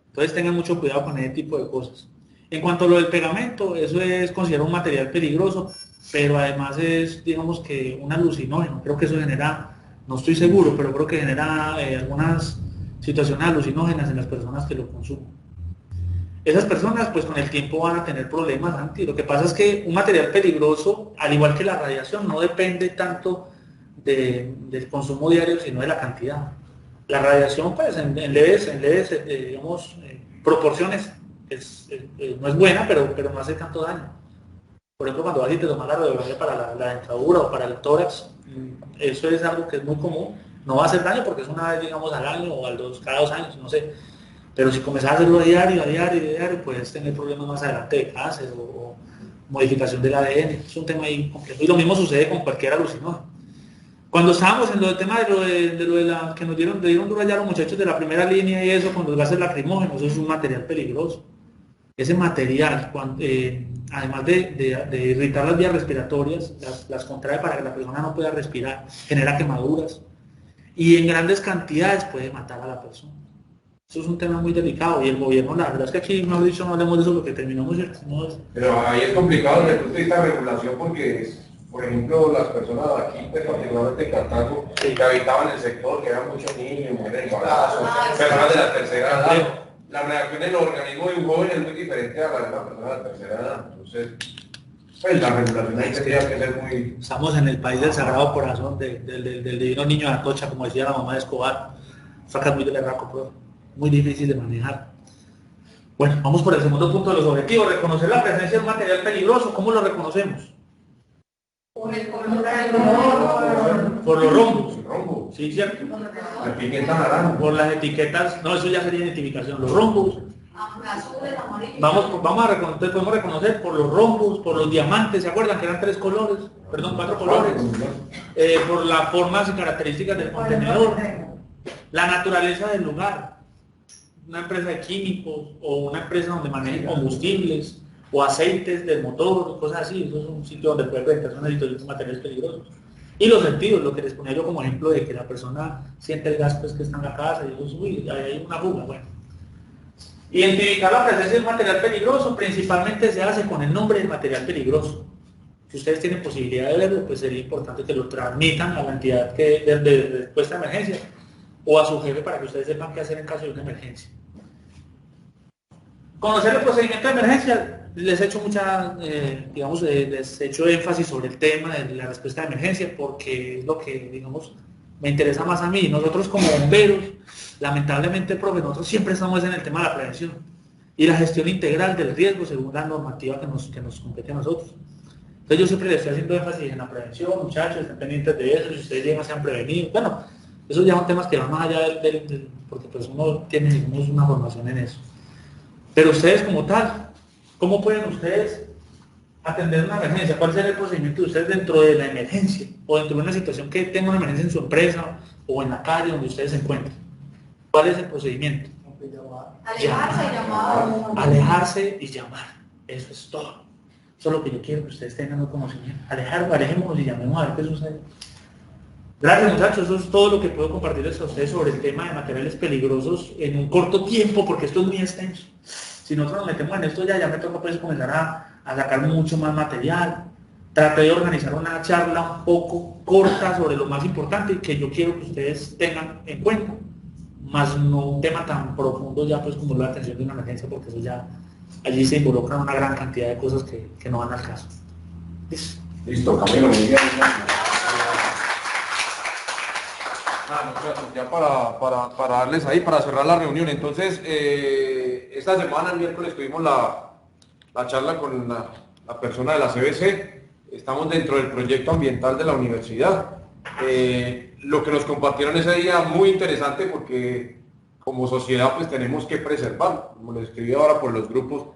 Entonces tengan mucho cuidado con ese tipo de cosas. En cuanto a lo del pegamento, eso es considerado un material peligroso, pero además es, digamos que un alucinógeno. Creo que eso genera, no estoy seguro, pero creo que genera algunas situaciones alucinógenas en las personas que lo consumen. Esas personas pues con el tiempo van a tener problemas, Santi. Lo que pasa es que un material peligroso, al igual que la radiación, no depende tanto del consumo diario, sino de la cantidad. La radiación pues en leves digamos, proporciones no es buena, pero no hace tanto daño. Por ejemplo, cuando vas y te tomas la radiografía para la dentadura o para el tórax, eso es algo que es muy común. No va a hacer daño porque es una vez, digamos, al año o cada 2 años, no sé. Pero si comenzás a hacerlo a diario, puedes tener problemas más adelante de cáncer o modificación del ADN. Es un tema ahí complejo. Y lo mismo sucede con cualquier alucinógeno. Cuando estábamos en lo del tema de lo de la que le dieron duro allá a los muchachos de la primera línea y eso, con los gases lacrimógenos, eso es un material peligroso. Ese material, además de irritar las vías respiratorias, las contrae para que la persona no pueda respirar, genera quemaduras y en grandes cantidades puede matar a la persona. Eso es un tema muy delicado y el gobierno, la verdad es que aquí, mejor dicho, no hablemos de eso porque terminamos. Pero ahí es complicado desde el punto de vista de regulación porque, por ejemplo, las personas de aquí, pues, particularmente en Cartago, que habitaban el sector, que eran muchos niños, mujeres embarazos, personas de la tercera edad, la reacción en el organismo de un joven es muy diferente a la de una persona de la tercera edad. Entonces, pues la regulación ahí tendría que ser muy... Estamos en el país del Sagrado Corazón, del divino niño de Atocha, como decía la mamá de Escobar. Sacas muy de berraco, pero muy difícil de manejar. Bueno, vamos por el segundo punto de los objetivos. Reconocer la presencia de un material peligroso. ¿Cómo lo reconocemos? Por el color. Por los rombos. El rombo, Sí, cierto. la etiqueta naranja. Por las etiquetas, no, eso ya sería identificación. Los rombos. Azul, amarillo. Vamos a reconocer, podemos reconocer por los rombos, por los diamantes. ¿Se acuerdan que eran 4 colores? Por las formas y características del contenedor. La naturaleza del lugar. Una empresa de químicos o una empresa donde manejan combustibles o aceites del motor, cosas así. Eso es un sitio donde puede presentarse una situación de materiales peligrosos. Y los sentidos, lo que les ponía yo como ejemplo de que la persona siente el gas pues, que está en la casa y dice, uy, hay una fuga. Bueno. Identificar la presencia de un material peligroso principalmente se hace con el nombre del material peligroso. Si ustedes tienen posibilidad de verlo, pues sería importante que lo transmitan a la entidad de respuesta a emergencia o a su jefe para que ustedes sepan qué hacer en caso de una emergencia. Conocer el procedimiento de emergencia, les he hecho les he hecho énfasis sobre el tema de la respuesta de emergencia porque es lo que, digamos, me interesa más a mí. Nosotros como bomberos, lamentablemente, profe, nosotros siempre estamos en el tema de la prevención y la gestión integral del riesgo según la normativa que nos compete a nosotros. Entonces yo siempre les estoy haciendo énfasis en la prevención, muchachos, estén pendientes de eso, si ustedes llegan sean prevenidos. Bueno, esos ya son temas que van más allá porque pues uno tiene, digamos, una formación en eso. Pero ustedes como tal, ¿cómo pueden ustedes atender una emergencia? ¿Cuál será el procedimiento de ustedes dentro de la emergencia? O dentro de una situación que tenga una emergencia en su empresa o en la calle donde ustedes se encuentren. ¿Cuál es el procedimiento? Alejarse y llamar. Alejarse y llamar. Eso es todo. Eso es lo que yo quiero que ustedes tengan un conocimiento. Alejémonos y llamemos a ver qué sucede. Gracias, muchachos, eso es todo lo que puedo compartirles a ustedes sobre el tema de materiales peligrosos en un corto tiempo, porque esto es muy extenso. Si nosotros nos metemos en esto ya me toca pues comenzar a sacar mucho más material. Traté de organizar una charla un poco corta sobre lo más importante y que yo quiero que ustedes tengan en cuenta, más no un tema tan profundo ya pues como la atención de una emergencia, porque eso ya, allí se involucran una gran cantidad de cosas que no van al caso. Listo, Camilo, muy bien. Muchachos, ya para darles ahí, para cerrar la reunión. Entonces, esta semana, el miércoles, tuvimos la charla con la persona de la CBC. Estamos dentro del proyecto ambiental de la universidad. Lo que nos compartieron ese día, muy interesante, porque como sociedad pues tenemos que preservar, como les escribí ahora por los grupos.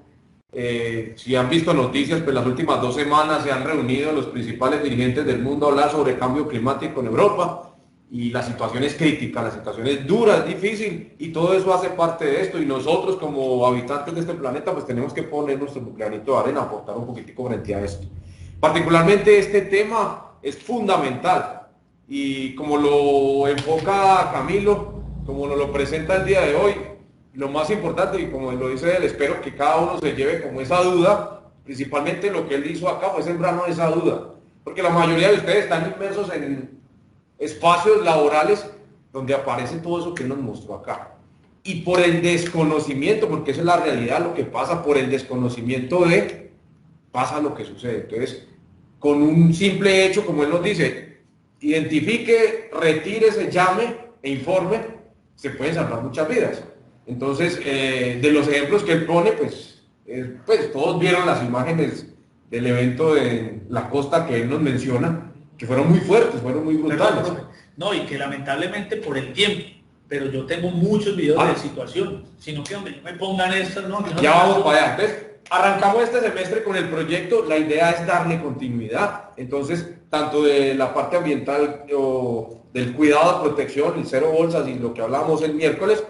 Si han visto noticias, pues las últimas 2 semanas se han reunido los principales dirigentes del mundo a hablar sobre cambio climático en Europa. Y la situación es crítica, la situación es dura, es difícil, y todo eso hace parte de esto, y nosotros como habitantes de este planeta pues tenemos que poner nuestro granito de arena, aportar un poquitico frente a esto. Particularmente este tema es fundamental, y como lo enfoca Camilo, como nos lo presenta el día de hoy, lo más importante, y como lo dice él, espero que cada uno se lleve como esa duda, principalmente lo que él hizo acá fue sembrarnos esa duda, porque la mayoría de ustedes están inmersos en espacios laborales donde aparece todo eso que él nos mostró acá. Y por el desconocimiento, porque esa es la realidad, lo que pasa, por el desconocimiento pasa lo que sucede. Entonces, con un simple hecho, como él nos dice, identifique, retírese, llame e informe, se pueden salvar muchas vidas. Entonces, de los ejemplos que él pone, pues todos vieron las imágenes del evento de la costa que él nos menciona, que fueron muy fuertes, fueron muy brutales. No, y que lamentablemente por el tiempo, pero yo tengo muchos videos de situación, sino que hombre, me pongan esto, no. Ya vamos para allá. Entonces, arrancamos este semestre con el proyecto, la idea es darle continuidad. Entonces, tanto de la parte ambiental o del cuidado, protección, el 0 bolsas y lo que hablamos el miércoles,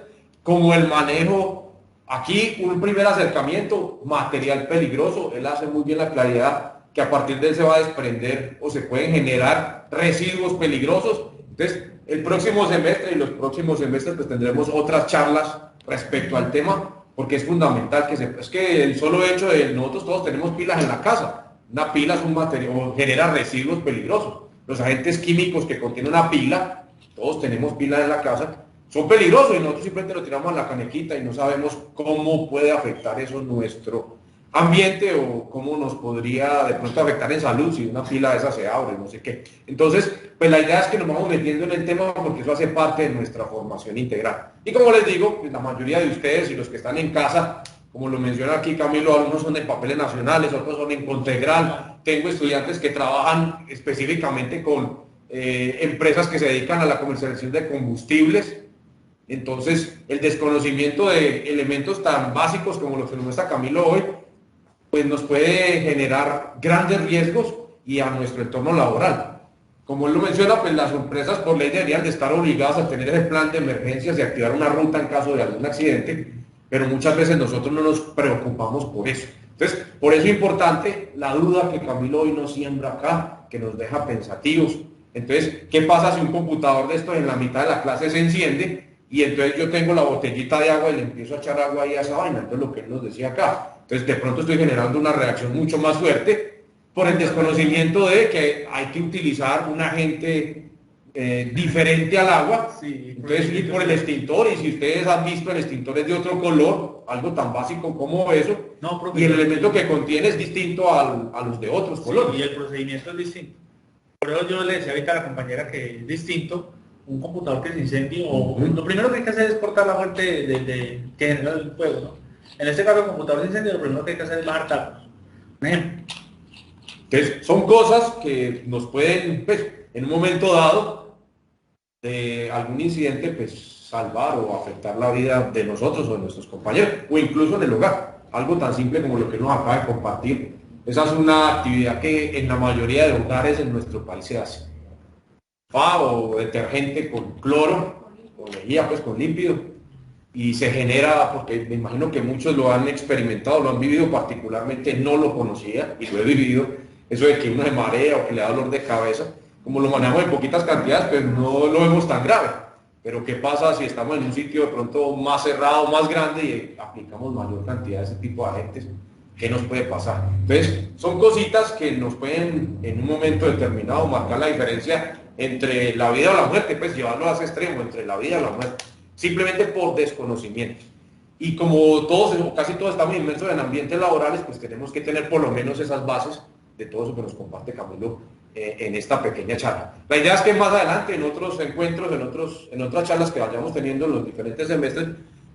como el manejo, aquí un primer acercamiento, material peligroso, él hace muy bien la claridad que a partir de él se va a desprender o se pueden generar residuos peligrosos. Entonces, el próximo semestre y los próximos semestres pues tendremos otras charlas respecto al tema, porque es fundamental que es que el solo hecho de nosotros todos tenemos pilas en la casa. Una pila es un material, genera residuos peligrosos. Los agentes químicos que contienen una pila, todos tenemos pilas en la casa, son peligrosos y nosotros simplemente lo tiramos a la canequita y no sabemos cómo puede afectar eso nuestro ambiente o cómo nos podría de pronto afectar en salud si una pila de esas se abre, no sé qué. Entonces, pues la idea es que nos vamos metiendo en el tema porque eso hace parte de nuestra formación integral. Y como les digo, pues la mayoría de ustedes y los que están en casa, como lo menciona aquí Camilo, algunos son de papeles nacionales, otros son en Contegral. Tengo estudiantes que trabajan específicamente con empresas que se dedican a la comercialización de combustibles. Entonces, el desconocimiento de elementos tan básicos como los que nos muestra Camilo hoy, pues nos puede generar grandes riesgos y a nuestro entorno laboral. Como él lo menciona, pues las empresas por ley deberían de estar obligadas a tener el plan de emergencias y activar una ruta en caso de algún accidente, pero muchas veces nosotros no nos preocupamos por eso. Entonces, por eso es importante la duda que Camilo hoy nos siembra acá, que nos deja pensativos. Entonces, ¿qué pasa si un computador de estos en la mitad de la clase se enciende y entonces yo tengo la botellita de agua y le empiezo a echar agua ahí a esa vaina? Entonces, lo que él nos decía acá. Entonces, de pronto estoy generando una reacción mucho más fuerte por el desconocimiento de que hay que utilizar un agente diferente al agua. Sí, Entonces ir por el extintor, y si ustedes han visto el extintor es de otro color, algo tan básico como eso, No, profe, y el elemento que contiene es distinto a los de otros colores. y el procedimiento es distinto. Por eso yo le decía ahorita a la compañera que es distinto un computador que se incendie, lo primero que hay que hacer es cortar la fuente que genera el fuego, ¿no? En este caso el computador se incendia, lo primero que hay que hacer es bajar tacos. Un ejemplo. Entonces son cosas que nos pueden, pues, en un momento dado, de algún incidente, pues salvar o afectar la vida de nosotros o de nuestros compañeros, o incluso en el hogar. Algo tan simple como lo que nos acaba de compartir. Esa es una actividad que en la mayoría de hogares en nuestro país se hace. O detergente con cloro, con lejía, pues con líquido, y se genera, porque me imagino que muchos lo han experimentado, lo han vivido, particularmente no lo conocía y lo he vivido, eso de que uno se marea o que le da dolor de cabeza. Como lo manejamos en poquitas cantidades, pues no lo vemos tan grave. Pero ¿qué pasa si estamos en un sitio de pronto más cerrado, más grande y aplicamos mayor cantidad de ese tipo de agentes? ¿Qué nos puede pasar? Entonces, son cositas que nos pueden en un momento determinado marcar la diferencia entre la vida o la muerte, pues llevarlo a ese extremo, entre la vida y la muerte, simplemente por desconocimiento. Y como todos, o casi todos estamos inmersos en ambientes laborales, pues tenemos que tener por lo menos esas bases de todo eso que nos comparte Camilo en esta pequeña charla. La idea es que más adelante, en otros encuentros, en otras charlas que vayamos teniendo en los diferentes semestres,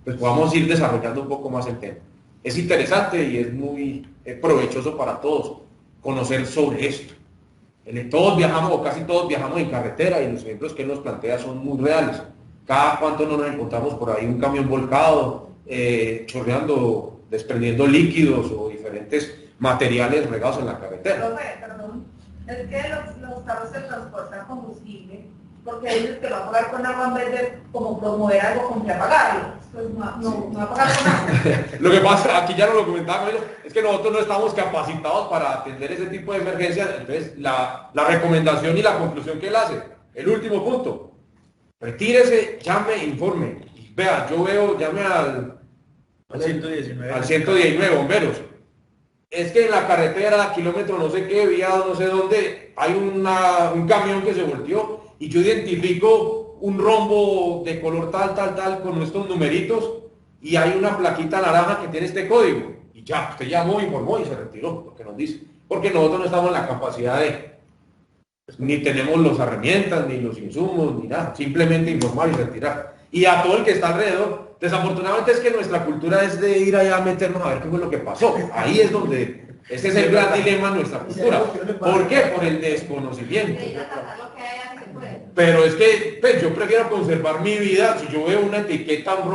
pues podamos ir desarrollando un poco más el tema. Es interesante y es muy provechoso para todos conocer sobre esto. Todos viajamos, o casi todos viajamos en carretera, y los ejemplos que él nos plantea son muy reales. Cada cuánto no nos encontramos por ahí un camión volcado, chorreando, desprendiendo líquidos o diferentes materiales regados en la carretera. Profe, perdón, es que los carros se transportan combustible, porque dices que va a pagar con agua en vez de como promover algo con que apagarlo. Pues no va a pagar con agua. Lo que pasa, aquí ya no lo comentaba, es que nosotros no estamos capacitados para atender ese tipo de emergencias. Entonces la recomendación y la conclusión que él hace, el último punto: retírese, llame, informe. Vea, yo veo, llame al 119 bomberos. Es que en la carretera, kilómetro no sé qué, vía no sé dónde, hay un camión que se volteó y yo identifico un rombo de color tal con estos numeritos y hay una plaquita naranja que tiene este código. Y ya, usted llamó, informó y se retiró, lo que nos dice. Porque nosotros no estamos en la capacidad ni tenemos las herramientas, ni los insumos, ni nada. Simplemente informar y retirar. Y a todo el que está alrededor, desafortunadamente es que nuestra cultura es de ir allá a meternos a ver qué fue lo que pasó. Ahí es donde, ese es el gran dilema de nuestra cultura. ¿Por qué? Por el desconocimiento. Pero es que pues, yo prefiero conservar mi vida. Si yo veo una etiqueta, un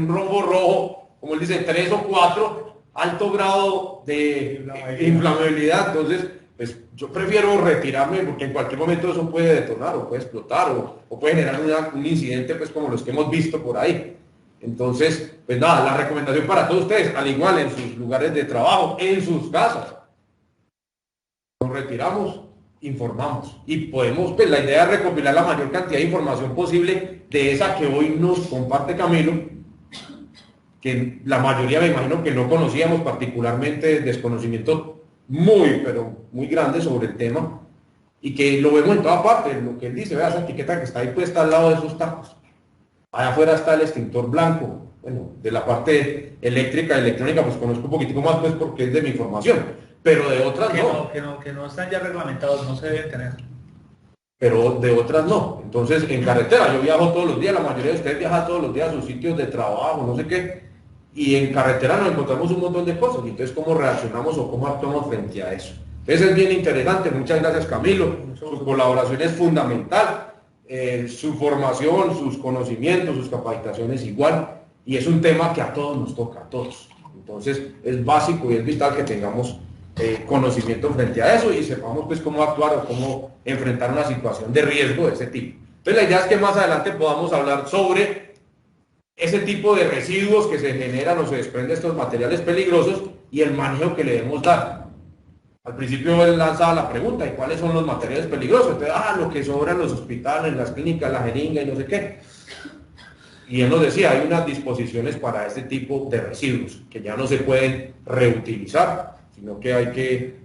rombo rojo, como él dice, 3 o 4, alto grado de inflamabilidad, entonces pues yo prefiero retirarme, porque en cualquier momento eso puede detonar o puede explotar o puede generar un incidente, pues como los que hemos visto por ahí. Entonces, pues nada, la recomendación para todos ustedes, al igual en sus lugares de trabajo, en sus casas, nos retiramos, informamos y podemos, pues la idea es recopilar la mayor cantidad de información posible de esa que hoy nos comparte Camilo, que la mayoría me imagino que no conocíamos, particularmente desconocimiento pero muy grande sobre el tema, y que lo vemos en toda parte. Lo que él dice, vea esa etiqueta que está ahí puesta al lado de esos tacos. Allá afuera está el extintor blanco. Bueno, de la parte eléctrica, electrónica, pues conozco un poquitico más, pues porque es de mi formación, pero de otras que no están ya reglamentados, no se deben tener. Pero de otras no. Entonces, en carretera, yo viajo todos los días, la mayoría de ustedes viajan todos los días a sus sitios de trabajo, no sé qué, y en carretera nos encontramos un montón de cosas, y entonces cómo reaccionamos o cómo actuamos frente a eso. Entonces es bien interesante. Muchas gracias, Camilo, su colaboración es fundamental, su formación, sus conocimientos, sus capacitaciones igual, y es un tema que a todos nos toca, a todos. Entonces es básico y es vital que tengamos conocimiento frente a eso y sepamos pues cómo actuar o cómo enfrentar una situación de riesgo de ese tipo. Entonces la idea es que más adelante podamos hablar sobre ese tipo de residuos que se generan o se desprenden de estos materiales peligrosos y el manejo que le debemos dar. Al principio él lanzaba la pregunta, ¿y cuáles son los materiales peligrosos? Entonces, lo que sobra en los hospitales, en las clínicas, la jeringa y no sé qué. Y él nos decía, hay unas disposiciones para este tipo de residuos que ya no se pueden reutilizar, sino que hay que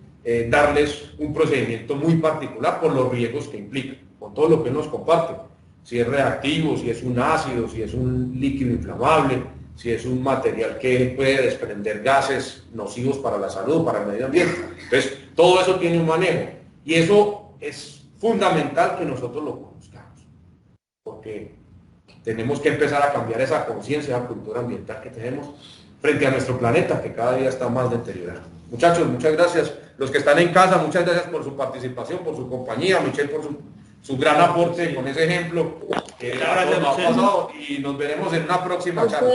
darles un procedimiento muy particular por los riesgos que implican. con todo lo que nos comparte. Si es reactivo, si es un ácido, si es un líquido inflamable, si es un material que puede desprender gases nocivos para la salud, para el medio ambiente. Entonces, todo eso tiene un manejo. Y eso es fundamental que nosotros lo conozcamos. Porque tenemos que empezar a cambiar esa conciencia, esa cultura ambiental que tenemos frente a nuestro planeta, que cada día está más deteriorado. Muchachos, muchas gracias. Los que están en casa, muchas gracias por su participación, por su compañía. Michelle, por su gran aporte con ese ejemplo que nos ha pasado, y nos veremos en una próxima charla.